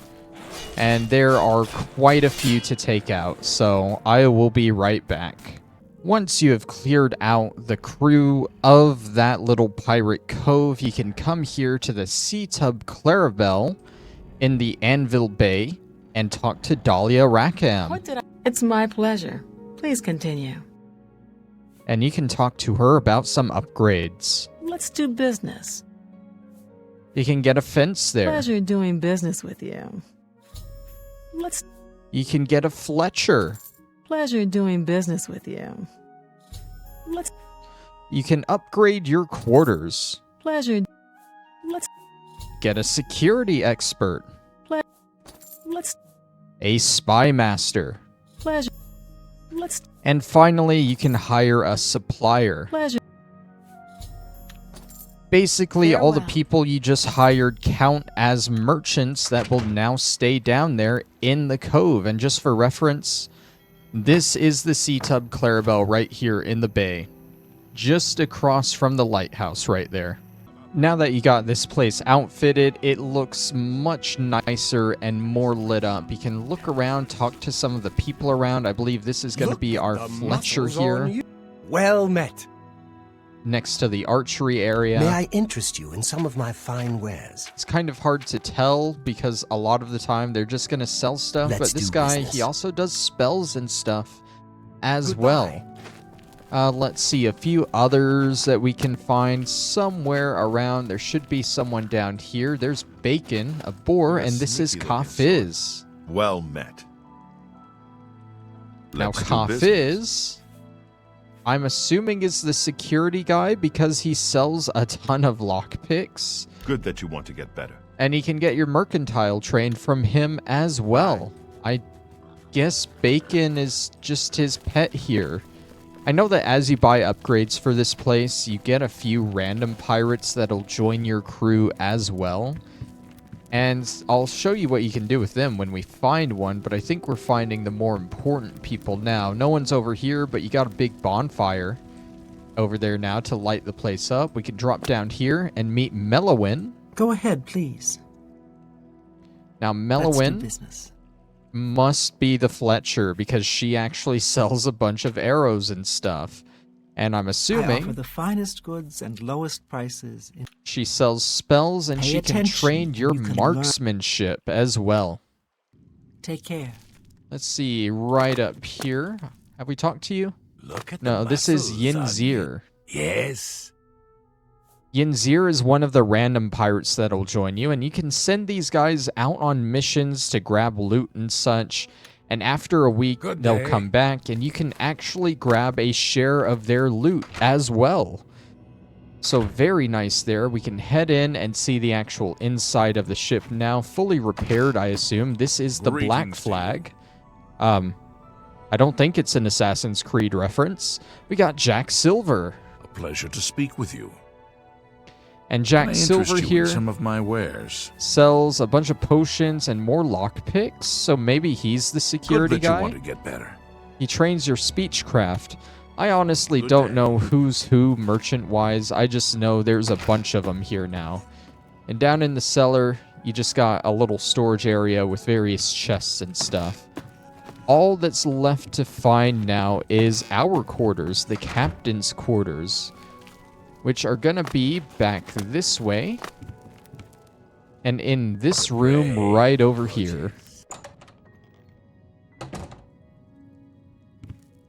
[SPEAKER 1] And there are quite a few to take out, so I will be right back. Once you have cleared out the crew of that little pirate cove, you can come here to the Sea Tub Clarabelle in the Anvil Bay and talk to Dahlia Rackham.
[SPEAKER 9] It's my pleasure. Please continue.
[SPEAKER 1] And you can talk to her about some upgrades.
[SPEAKER 9] Let's do business.
[SPEAKER 1] You can get a fence there.
[SPEAKER 9] Pleasure doing business with you.
[SPEAKER 1] You can get a Fletcher.
[SPEAKER 9] Pleasure doing business with you.
[SPEAKER 1] You can upgrade your quarters.
[SPEAKER 9] Pleasure.
[SPEAKER 1] Get a security expert.
[SPEAKER 9] Let's.
[SPEAKER 1] A spy master.
[SPEAKER 9] Pleasure.
[SPEAKER 1] And finally, you can hire a supplier.
[SPEAKER 9] Pleasure.
[SPEAKER 1] Basically, all the
[SPEAKER 9] Farewell.
[SPEAKER 1] people you just hired count as merchants that will now stay down there in the cove. And just for reference, this is the Sea Tub Clarabelle right here in the bay. Just across from the lighthouse right there. Now that you got this place outfitted, it looks much nicer and more lit up. You can look around, talk to some of the people around. I believe this is going to be our Fletcher here,
[SPEAKER 5] Well met.
[SPEAKER 1] next to the archery area.
[SPEAKER 5] May I interest you in some of my fine wares?
[SPEAKER 1] It's kind of hard to tell because a lot of the time they're just going to sell stuff.
[SPEAKER 5] Let's
[SPEAKER 1] but this
[SPEAKER 5] do
[SPEAKER 1] guy,
[SPEAKER 5] business.
[SPEAKER 1] he also does spells and stuff as
[SPEAKER 5] Goodbye.
[SPEAKER 1] well. Let's see, a few others that we can find somewhere around. There should be someone down here. There's Bacon, a boar, and this is Kafiz.
[SPEAKER 10] Well met.
[SPEAKER 1] Now,
[SPEAKER 10] Let's do business.
[SPEAKER 1] Kafiz, I'm assuming is the security guy because he sells a ton of lockpicks.
[SPEAKER 10] Good that you want to get better.
[SPEAKER 1] And he can get your mercantile trained from him as well. I guess Bacon is just his pet here. I know that as you buy upgrades for this place, you get a few random pirates that'll join your crew as well. And I'll show you what you can do with them when we find one, but I think we're finding the more important people now. No one's over here, but you got a big bonfire over there now to light the place up. We can drop down here and meet Leyawiin.
[SPEAKER 4] Go ahead, please.
[SPEAKER 1] Now,
[SPEAKER 4] Let's do
[SPEAKER 1] Leyawiin
[SPEAKER 4] business.
[SPEAKER 1] must be the Fletcher because she actually sells a bunch of arrows and stuff. And I'm
[SPEAKER 4] I offer
[SPEAKER 1] assuming
[SPEAKER 4] the finest goods and lowest prices.
[SPEAKER 1] she sells spells and
[SPEAKER 4] Pay
[SPEAKER 1] she can
[SPEAKER 4] attention,
[SPEAKER 1] train your
[SPEAKER 4] you can learn.
[SPEAKER 1] marksmanship as well.
[SPEAKER 4] Take care.
[SPEAKER 1] Let's see, right up here. Have we talked to you?
[SPEAKER 10] Look at
[SPEAKER 1] No,
[SPEAKER 10] the
[SPEAKER 1] this is
[SPEAKER 10] muscles on
[SPEAKER 1] Yinzir.
[SPEAKER 10] you. Yes.
[SPEAKER 1] Yinzir is one of the random pirates that'll join you, and you can send these guys out on missions to grab loot and such. And after a week,
[SPEAKER 8] Good
[SPEAKER 1] they'll
[SPEAKER 8] day.
[SPEAKER 1] come back, and you can actually grab a share of their loot as well. So very nice there. We can head in and see the actual inside of the ship now, fully repaired, I assume. This is the Black
[SPEAKER 10] Greetings to you.
[SPEAKER 1] Flag. I don't think it's an Assassin's Creed reference. We got Jack Silver.
[SPEAKER 3] A pleasure to speak with you.
[SPEAKER 1] And
[SPEAKER 3] Can I
[SPEAKER 1] Jack
[SPEAKER 3] interest
[SPEAKER 1] Silver
[SPEAKER 3] you
[SPEAKER 1] here
[SPEAKER 3] in some of my wares?
[SPEAKER 1] sells a bunch of potions and more lockpicks, so maybe he's the security
[SPEAKER 3] Good that
[SPEAKER 1] guy.
[SPEAKER 3] you want to get better.
[SPEAKER 1] He trains your speechcraft. I honestly
[SPEAKER 3] Good
[SPEAKER 1] don't
[SPEAKER 3] day.
[SPEAKER 1] know who's who merchant-wise. I just know there's a bunch of them here now. And down in the cellar, you just got a little storage area with various chests and stuff. All that's left to find now is our quarters, the captain's quarters, which are gonna be back this way and in this room right over here.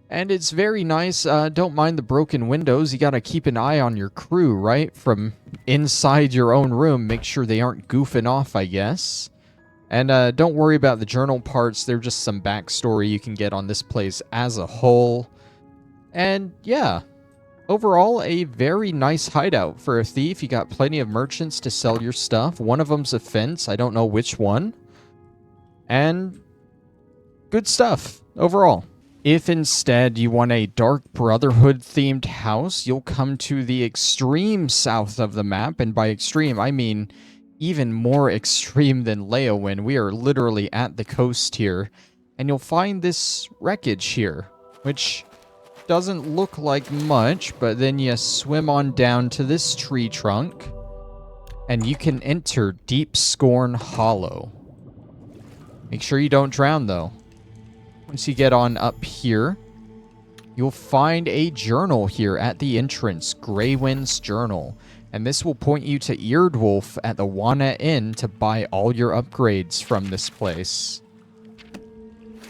[SPEAKER 1] And it's very nice. Don't mind the broken windows. You gotta keep an eye on your crew, right? From inside your own room, make sure they aren't goofing off, I guess. And don't worry about the journal parts. They're just some backstory you can get on this place as a whole. And yeah, overall, a very nice hideout for a thief. You got plenty of merchants to sell your stuff. One of them's a fence. I don't know which one. And good stuff overall. If instead you want a Dark Brotherhood themed house, you'll come to the extreme south of the map. And by extreme, I mean even more extreme than Leyawiin. We are literally at the coast here. And you'll find this wreckage here, which doesn't look like much, but then you swim on down to this tree trunk, and you can enter Deepscorn Hollow. Make sure you don't drown, though. Once you get on up here, you'll find a journal here at the entrance, Greywind's Journal. And this will point you to Eardwolf at the Wana Inn to buy all your upgrades from this place.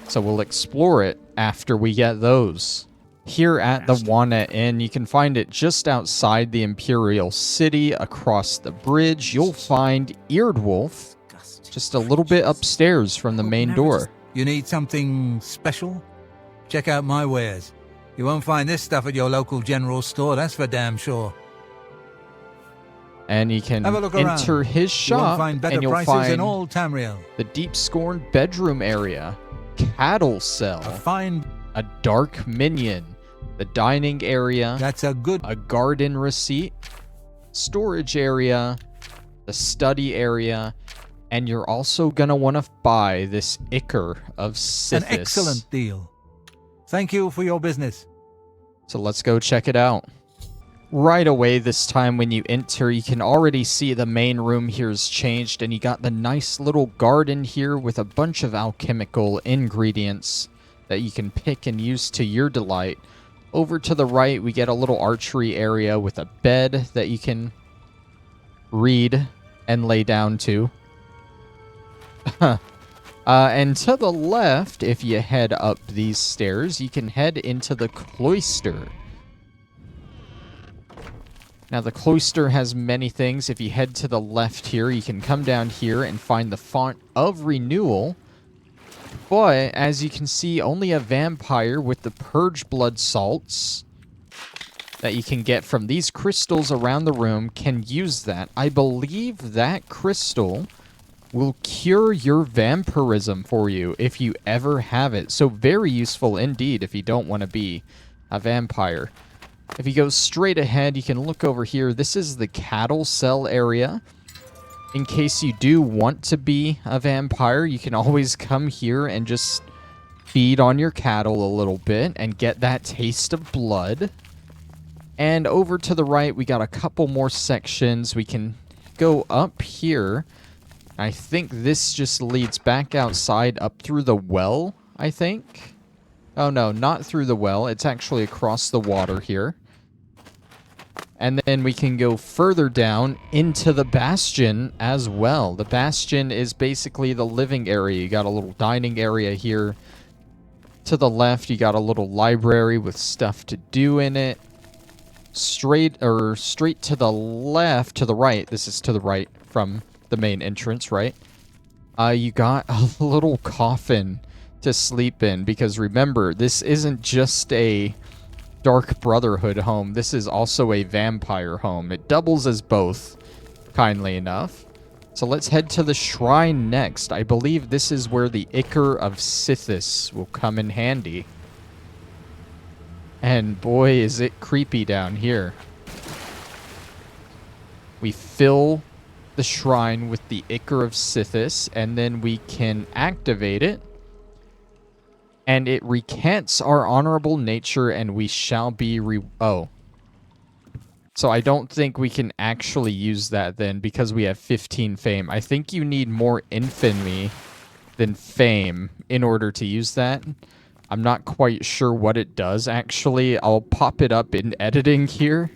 [SPEAKER 1] So we'll explore it after we get those. Here at the Wana Inn, you can find it just outside the Imperial city. Across the bridge, you'll find Eardwolf just a little bit upstairs from the main door.
[SPEAKER 11] You need something special? Check out my wares. You won't find this stuff at your local general store, that's for damn sure.
[SPEAKER 1] And you can enter
[SPEAKER 11] around.
[SPEAKER 1] his shop, and you'll find
[SPEAKER 11] in all Tamriel.
[SPEAKER 1] The Deepscorn bedroom area, cattle cell, a dark minion, the dining area, a garden receipt, storage area, the study area, and you're also gonna want to buy this Ichor of Sithis.
[SPEAKER 11] An excellent deal. Thank you for your business.
[SPEAKER 1] So let's go check it out. Right away this time when you enter, you can already see the main room here has changed, and you got the nice little garden here with a bunch of alchemical ingredients that you can pick and use to your delight. Over to the right, we get a little archery area with a bed that you can read and lay down to. And to the left, if you head up these stairs, you can head into the cloister. Now, the cloister has many things. If you head to the left here, you can come down here and find the Font of Renewal. But, as you can see, only a vampire with the Purge Blood Salts that you can get from these crystals around the room can use that. I believe that crystal will cure your vampirism for you if you ever have it. So, very useful indeed if you don't want to be a vampire. If you go straight ahead, you can look over here. This is the cattle cell area. In case you do want to be a vampire, you can always come here and just feed on your cattle a little bit and get that taste of blood. And over to the right, we got a couple more sections. We can go up here. I think this just leads back outside up through the well, I think. Oh, no, not through the well. It's actually across the water here. And then we can go further down into the Bastion as well. The Bastion is basically the living area. You got a little dining area here. To the left, you got a little library with stuff to do in it. Straight to the left, to the right. This is to the right from the main entrance, right? You got a little coffin to sleep in, because remember, this isn't just a Dark Brotherhood home, this is also a vampire home. It doubles as both, kindly enough. So let's head to the shrine next. I believe this is where the Ichor of Sithis will come in handy. And boy, is it creepy down here. We fill the shrine with the Ichor of Sithis, and then we can activate it. And it recants our honorable nature, and we shall be So I don't think we can actually use that then, because we have 15 fame. I think you need more infamy than fame in order to use that. I'm not quite sure what it does, actually. I'll pop it up in editing here.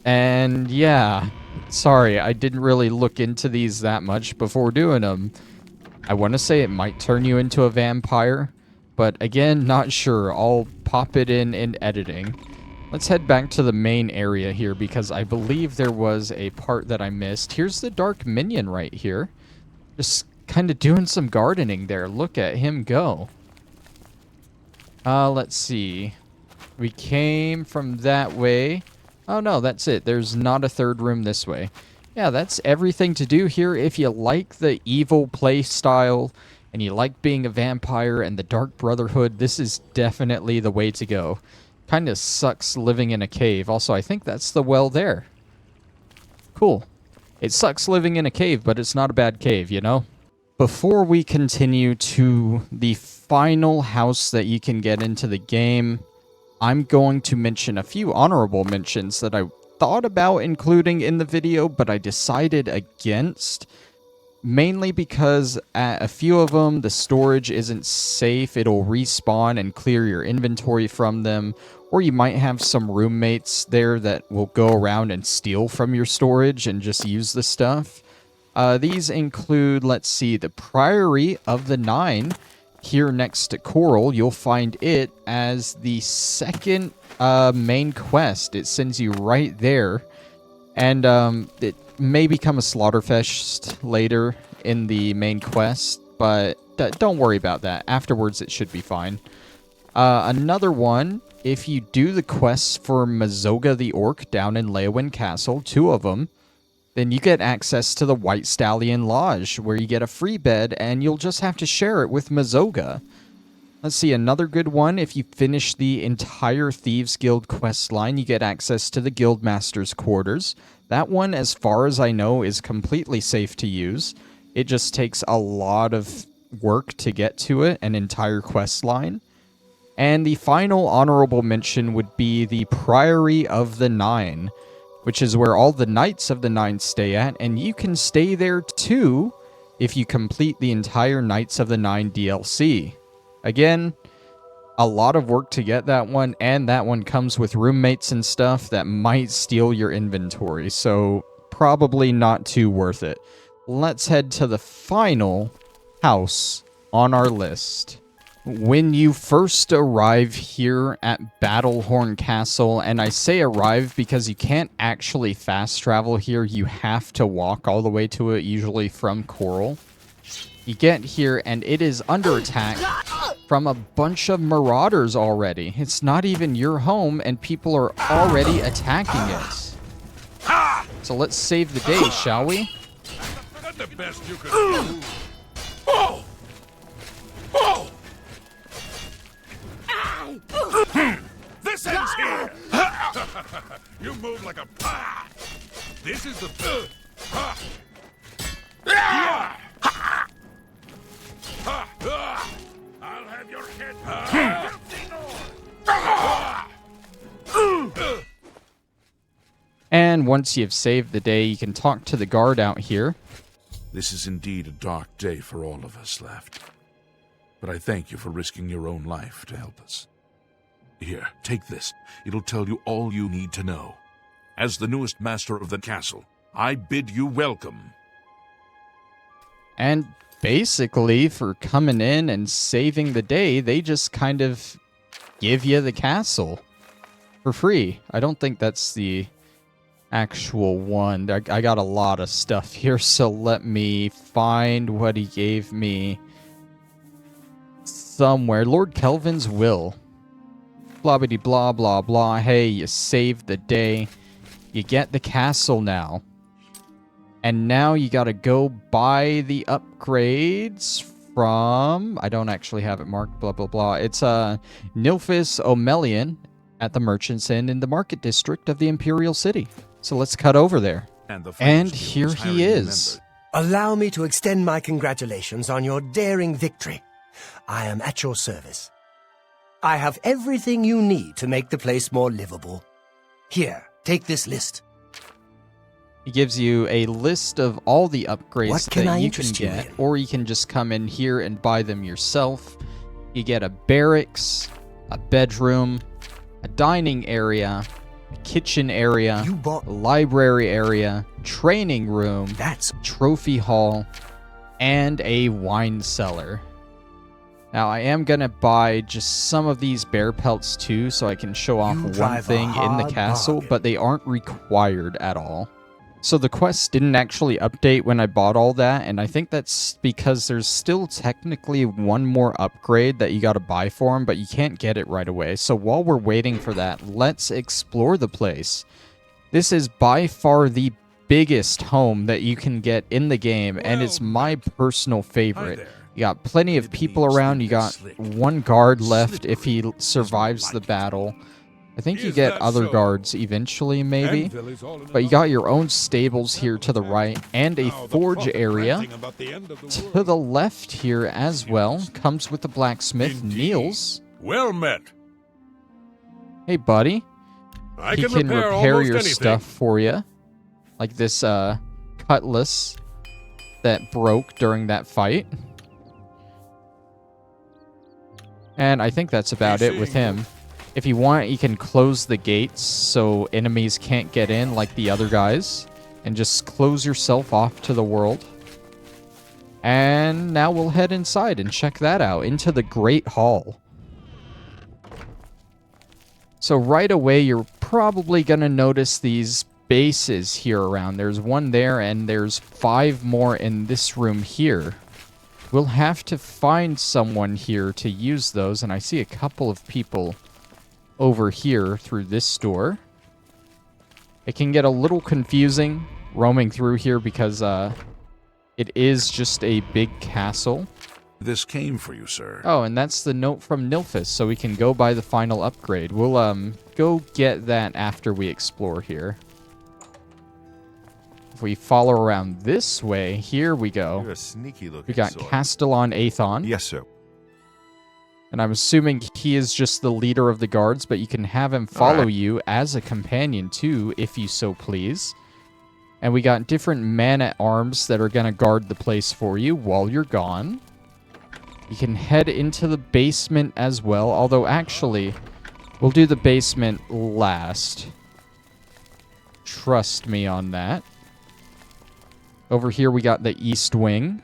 [SPEAKER 1] And yeah, sorry, I didn't really look into these that much before doing them. I want to say it might turn you into a vampire, but again, not sure. I'll pop it in editing. Let's head back to the main area here, because I believe there was a part that I missed. Here's the Dark Minion right here. Just kind of doing some gardening there. Look at him go. Let's see. We came from that way. Oh no, that's it. There's not a third room this way. Yeah, that's everything to do here. If you like the evil play style and you like being a vampire and the Dark Brotherhood, this is definitely the way to go. Kind of sucks living in a cave. Also, I think that's the well there. Cool. It sucks living in a cave, but it's not a bad cave, you know? Before we continue to the final house that you can get into the game, I'm going to mention a few honorable mentions that I thought about including in the video, but I decided against. Mainly because at a few of them, the storage isn't safe. It'll respawn and clear your inventory from them. Or you might have some roommates there that will go around and steal from your storage and just use the stuff. These include, let's see, the Priory of the Nine. Here next to Chorrol, you'll find it as the second main quest. It sends you right there. And it may become a Slaughterfest later in the main quest, but don't worry about that. Afterwards, it should be fine. Another one, if you do the quests for Mazoga the Orc down in Leyawiin Castle, 2 of them, then you get access to the White Stallion Lodge, where you get a free bed, and you'll just have to share it with Mazoga. Let's see, another good one, if you finish the entire Thieves Guild quest line, you get access to the Guildmaster's quarters. That one, as far as I know, is completely safe to use. It just takes a lot of work to get to it, an entire quest line. And the final honorable mention would be the Priory of the Nine, which is where all the Knights of the Nine stay at, and you can stay there too if you complete the entire Knights of the Nine DLC. Again, a lot of work to get that one, and that one comes with roommates and stuff that might steal your inventory, so probably not too worth it. Let's head to the final house on our list. When you first arrive here at Battlehorn Castle, and I say arrive because you can't actually fast travel here, you have to walk all the way to it, usually from Chorrol. You get here and it is under attack from a bunch of marauders already. It's not even your home and people are already attacking it. So let's save the day, shall we?
[SPEAKER 8] That's the best you could do. Oh! Oh! This ends here! You move like a pie! This is the... I'll have your head...
[SPEAKER 1] And once you've saved the day, you can talk to the guard out here.
[SPEAKER 3] This is indeed a dark day for all of us left. But I thank you for risking your own life to help us. Here, take this. It'll tell you all you need to know. As the newest master of the castle, I bid you welcome.
[SPEAKER 1] And basically, for coming in and saving the day, they just kind of give you the castle for free. I don't think that's the actual one. I got a lot of stuff here, so let me find what he gave me somewhere. Lord Kelvin's will. Blah blah blah blah blah. Hey, you saved the day. You get the castle now. And now you gotta go buy the upgrades from... I don't actually have it marked, blah blah blah. It's Nilphys O'Melion at the Merchant's Inn in the Market District of the Imperial City. So let's cut over there. And here he is.
[SPEAKER 5] Allow me to extend my congratulations on your daring victory. I am at your service. I have everything you need to make the place more livable. Here, take this list.
[SPEAKER 1] He gives you a list of all the upgrades
[SPEAKER 5] What can
[SPEAKER 1] that
[SPEAKER 5] I
[SPEAKER 1] you can
[SPEAKER 5] interest you
[SPEAKER 1] get,
[SPEAKER 5] in?
[SPEAKER 1] or you can just come in here and buy them yourself. You get a barracks, a bedroom, a dining area, a kitchen area,
[SPEAKER 5] You bought...
[SPEAKER 1] a library area, training room,
[SPEAKER 5] That's...
[SPEAKER 1] trophy hall, and a wine cellar. Now, I am going to buy just some of these bear pelts too, so I can show off
[SPEAKER 5] You
[SPEAKER 1] one
[SPEAKER 5] drive a
[SPEAKER 1] thing in the
[SPEAKER 5] hard
[SPEAKER 1] castle,
[SPEAKER 5] bargain.
[SPEAKER 1] but they aren't required at all. So the quest didn't actually update when I bought all that, and I think that's because there's still technically one more upgrade that you gotta buy for them, but you can't get it right away. So while we're waiting for that, let's explore the place. This is by far the biggest home that you can get in the game, and it's my personal favorite. You got plenty of people around, you got one guard left if he survives the battle. I think you get other guards eventually, maybe. But you got your own stables here to the right, and a forge area to the left here as well. Comes with the blacksmith, Niels.
[SPEAKER 8] Well met.
[SPEAKER 1] Hey, buddy. He can repair your
[SPEAKER 8] anything.
[SPEAKER 1] stuff for you. Like this cutlass that broke during that fight. And I think that's about it with him. If you want, you can close the gates so enemies can't get in like the other guys. And just close yourself off to the world. And now we'll head inside and check that out, into the Great Hall. So right away, you're probably going to notice these bases here around. There's one there, and there's 5 more in this room here. We'll have to find someone here to use those, and I see a couple of people over here through this door. It can get a little confusing roaming through here because it is just a big castle.
[SPEAKER 3] This came for you, sir.
[SPEAKER 1] Oh, and that's the note from Nilphys, so we can go buy the final upgrade. We'll go get that after we explore here. If we follow around this way, here we go.
[SPEAKER 10] You're a sneaky looking
[SPEAKER 1] We got
[SPEAKER 10] sort.
[SPEAKER 1] Castellan Aethon.
[SPEAKER 10] Yes, sir.
[SPEAKER 1] And I'm assuming he is just the leader of the guards, but you can have him follow you as a companion too, if you so please. And we got different man-at-arms that are going to guard the place for you while you're gone. You can head into the basement as well, although actually, we'll do the basement last. Trust me on that. Over here we got the East Wing.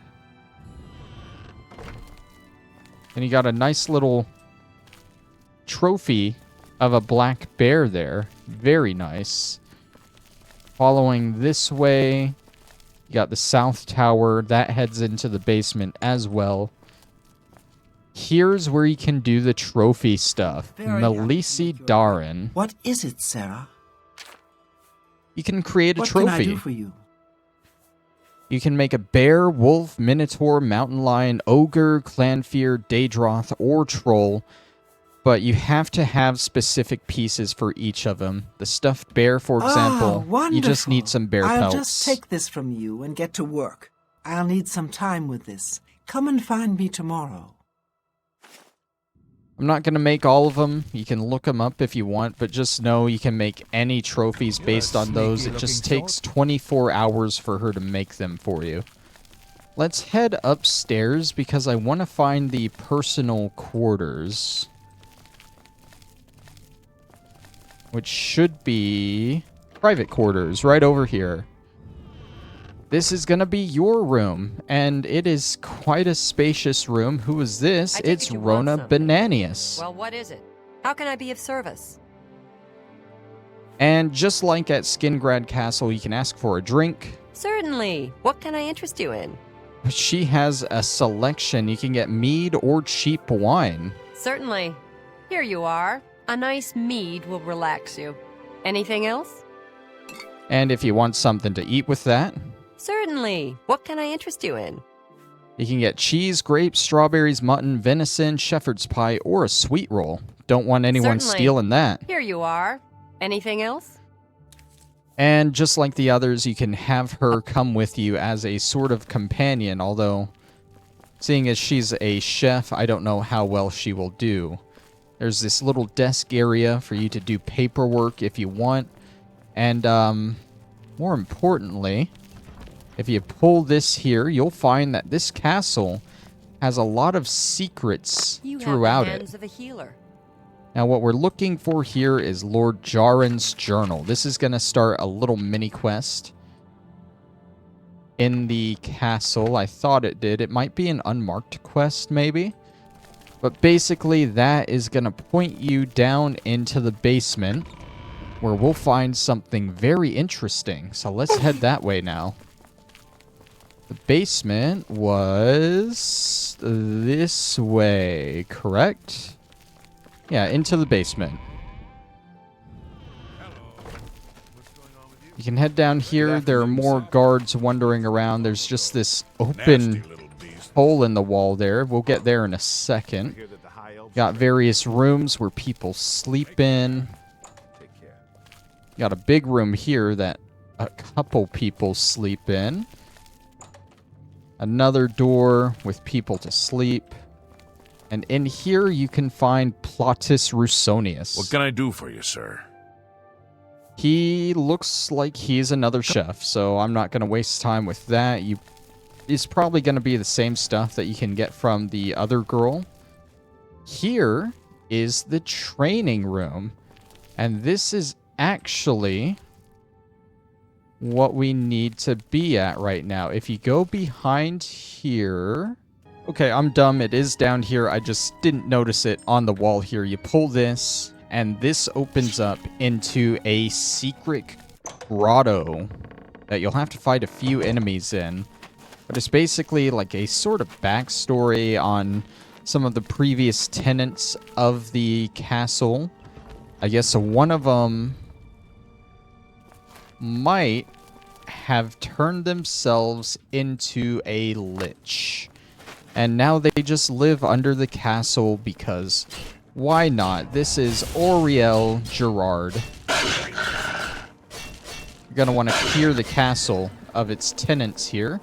[SPEAKER 1] And you got a nice little trophy of a black bear there. Very nice. Following this way, you got the South Tower. That heads into the basement as well. Here's where you can do the trophy stuff. Melisi Darin.
[SPEAKER 4] What is it, Sarah?
[SPEAKER 1] You can create a
[SPEAKER 4] What
[SPEAKER 1] trophy.
[SPEAKER 4] can I do for you?
[SPEAKER 1] You can make a bear, wolf, minotaur, mountain lion, ogre, clanfear, daedroth, or troll, but you have to have specific pieces for each of them. The stuffed bear, for example, you just need some bear pelts.
[SPEAKER 4] I'll just take this from you and get to work. I'll need some time with this. Come and find me tomorrow.
[SPEAKER 1] I'm not going to make all of them. You can look them up if you want, but just know you can make any trophies based on those. It just takes 24 hours for her to make them for you. Let's head upstairs because I want to find the personal quarters, which should be private quarters right over here. This is going to be your room, and it is quite a spacious room. Who is this? It's Rona Benanius.
[SPEAKER 6] Well, what is it? How can I be of service?
[SPEAKER 1] And just like at Skingrad Castle, you can ask for a drink.
[SPEAKER 6] Certainly. What can I interest you in?
[SPEAKER 1] She has a selection. You can get mead or cheap wine.
[SPEAKER 6] Certainly. Here you are. A nice mead will relax you. Anything else?
[SPEAKER 1] And if you want something to eat with that,
[SPEAKER 6] certainly. What can I interest you in?
[SPEAKER 1] you can get cheese, grapes, strawberries, mutton, venison, shepherd's pie, or a sweet roll. Don't want anyone
[SPEAKER 6] Certainly.
[SPEAKER 1] stealing that.
[SPEAKER 6] Here you are. Anything else?
[SPEAKER 1] And just like the others, you can have her come with you as a sort of companion, although seeing as she's a chef, I don't know how well she will do. There's this little desk area for you to do paperwork if you want. And more importantly, if you pull this here, you'll find that this castle has a lot of secrets throughout
[SPEAKER 6] You have the
[SPEAKER 1] it.
[SPEAKER 6] hands of a healer.
[SPEAKER 1] Now, what we're looking for here is Lord Jaren's journal. This is going to start a little mini quest in the castle. I thought it did. It might be an unmarked quest, maybe. But basically, that is going to point you down into the basement, where we'll find something very interesting. So let's head that way now. The basement was this way, correct? Yeah, into the basement. You can head down here. There are more guards wandering around. There's just this open hole in the wall there. We'll get there in a second. Got various rooms where people sleep in. Got a big room here that a couple people sleep in. Another door with people to sleep. And in here you can find Plautus Rusonius.
[SPEAKER 3] What can I do for you, sir?
[SPEAKER 1] He looks like he's another chef, so I'm not going to waste time with that. It's probably going to be the same stuff that you can get from the other girl. Here is the training room. And this is actually what we need to be at right now. If you go behind here... Okay, I'm dumb. It is down here. I just didn't notice it on the wall here. You pull this, and this opens up into a secret grotto that you'll have to fight a few enemies in. But it's basically like a sort of backstory on some of the previous tenants of the castle. I guess one of them might have turned themselves into a lich. And now they just live under the castle because why not? This is Auriel Gerard. You're going to want to clear the castle of its tenants here.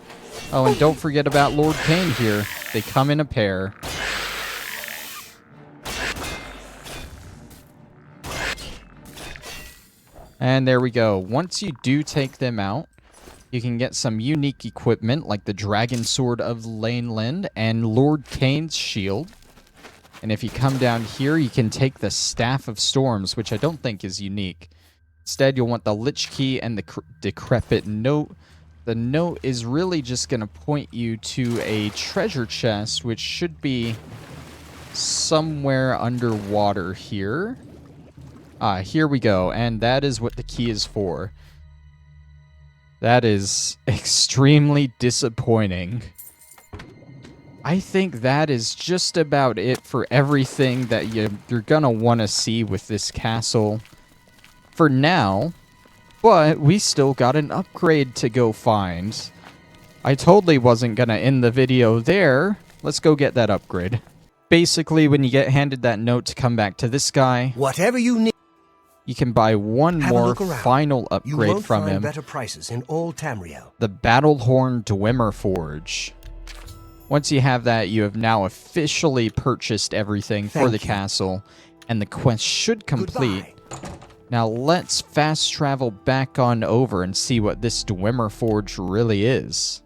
[SPEAKER 1] Oh, and don't forget about Lord Kane here. They come in a pair. And there we go. Once you do take them out, you can get some unique equipment like the Dragon Sword of Laneland and Lord Kane's shield. And if you come down here, you can take the Staff of Storms, which I don't think is unique. Instead, you'll want the Lich Key and the Decrepit Note. The note is really just going to point you to a treasure chest, which should be somewhere underwater here. Here we go, and that is what the key is for. That is extremely disappointing. I think that is just about it for everything that you're gonna want to see with this castle for now, but we still got an upgrade to go find. I totally wasn't gonna end the video there. Let's go get that upgrade. Basically, when you get handed that note to come back to this guy,
[SPEAKER 5] whatever you need,
[SPEAKER 1] you can buy one more final upgrade
[SPEAKER 5] you won't
[SPEAKER 1] from
[SPEAKER 5] find
[SPEAKER 1] him.
[SPEAKER 5] Better prices in all Tamriel.
[SPEAKER 1] The Battlehorn Dwemer Forge. Once you have that, you have now officially purchased everything for the castle, and the quest should complete.
[SPEAKER 5] Goodbye.
[SPEAKER 1] Now let's fast travel back on over and see what this Dwemer Forge really is.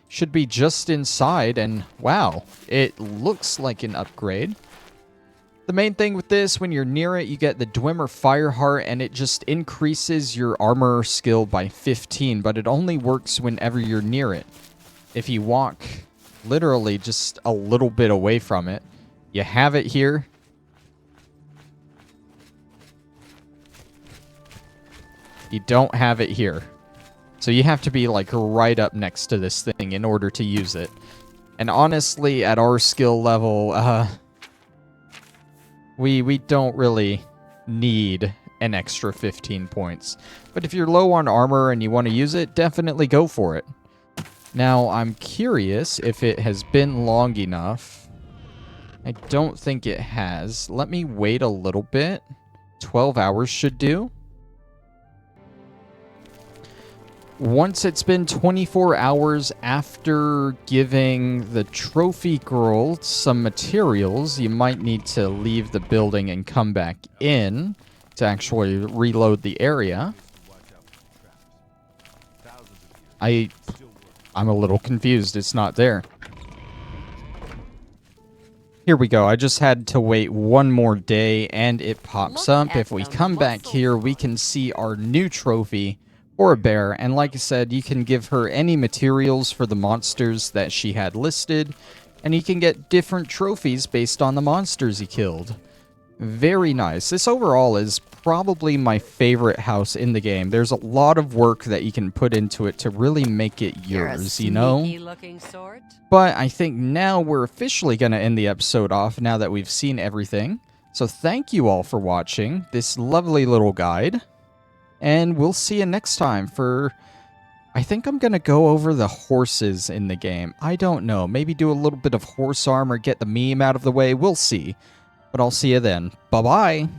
[SPEAKER 1] Should be just inside, and wow, it looks like an upgrade. The main thing with this, when you're near it, you get the Dwemer Fireheart, and it just increases your armor skill by 15, but it only works whenever you're near it. If you walk literally just a little bit away from it, you have it here. You don't have it here. So you have to be like right up next to this thing in order to use it. And honestly, at our skill level, we don't really need an extra 15 points. But if you're low on armor and you want to use it, definitely go for it. Now, I'm curious if it has been long enough. I don't think it has. Let me wait a little bit. 12 hours should do. Once it's been 24 hours after giving the trophy girl some materials, you might need to leave the building and come back in to actually reload the area. I'm a little confused. It's not there. Here we go. I just had to wait one more day and it pops up. If we come back here, we can see our new trophy or a bear, and like I said, you can give her any materials for the monsters that she had listed, and you can get different trophies based on the monsters you killed. Very nice. This overall is probably my favorite house in the game. There's a lot of work that you can put into it to really make it yours, you know?
[SPEAKER 6] Sneaky-looking sort.
[SPEAKER 1] But I think now we're officially going to end the episode off now that we've seen everything. So thank you all for watching this lovely little guide. And we'll see you next time for... I think I'm going to go over the horses in the game. I don't know. Maybe do a little bit of horse armor, get the meme out of the way. We'll see. But I'll see you then. Bye-bye.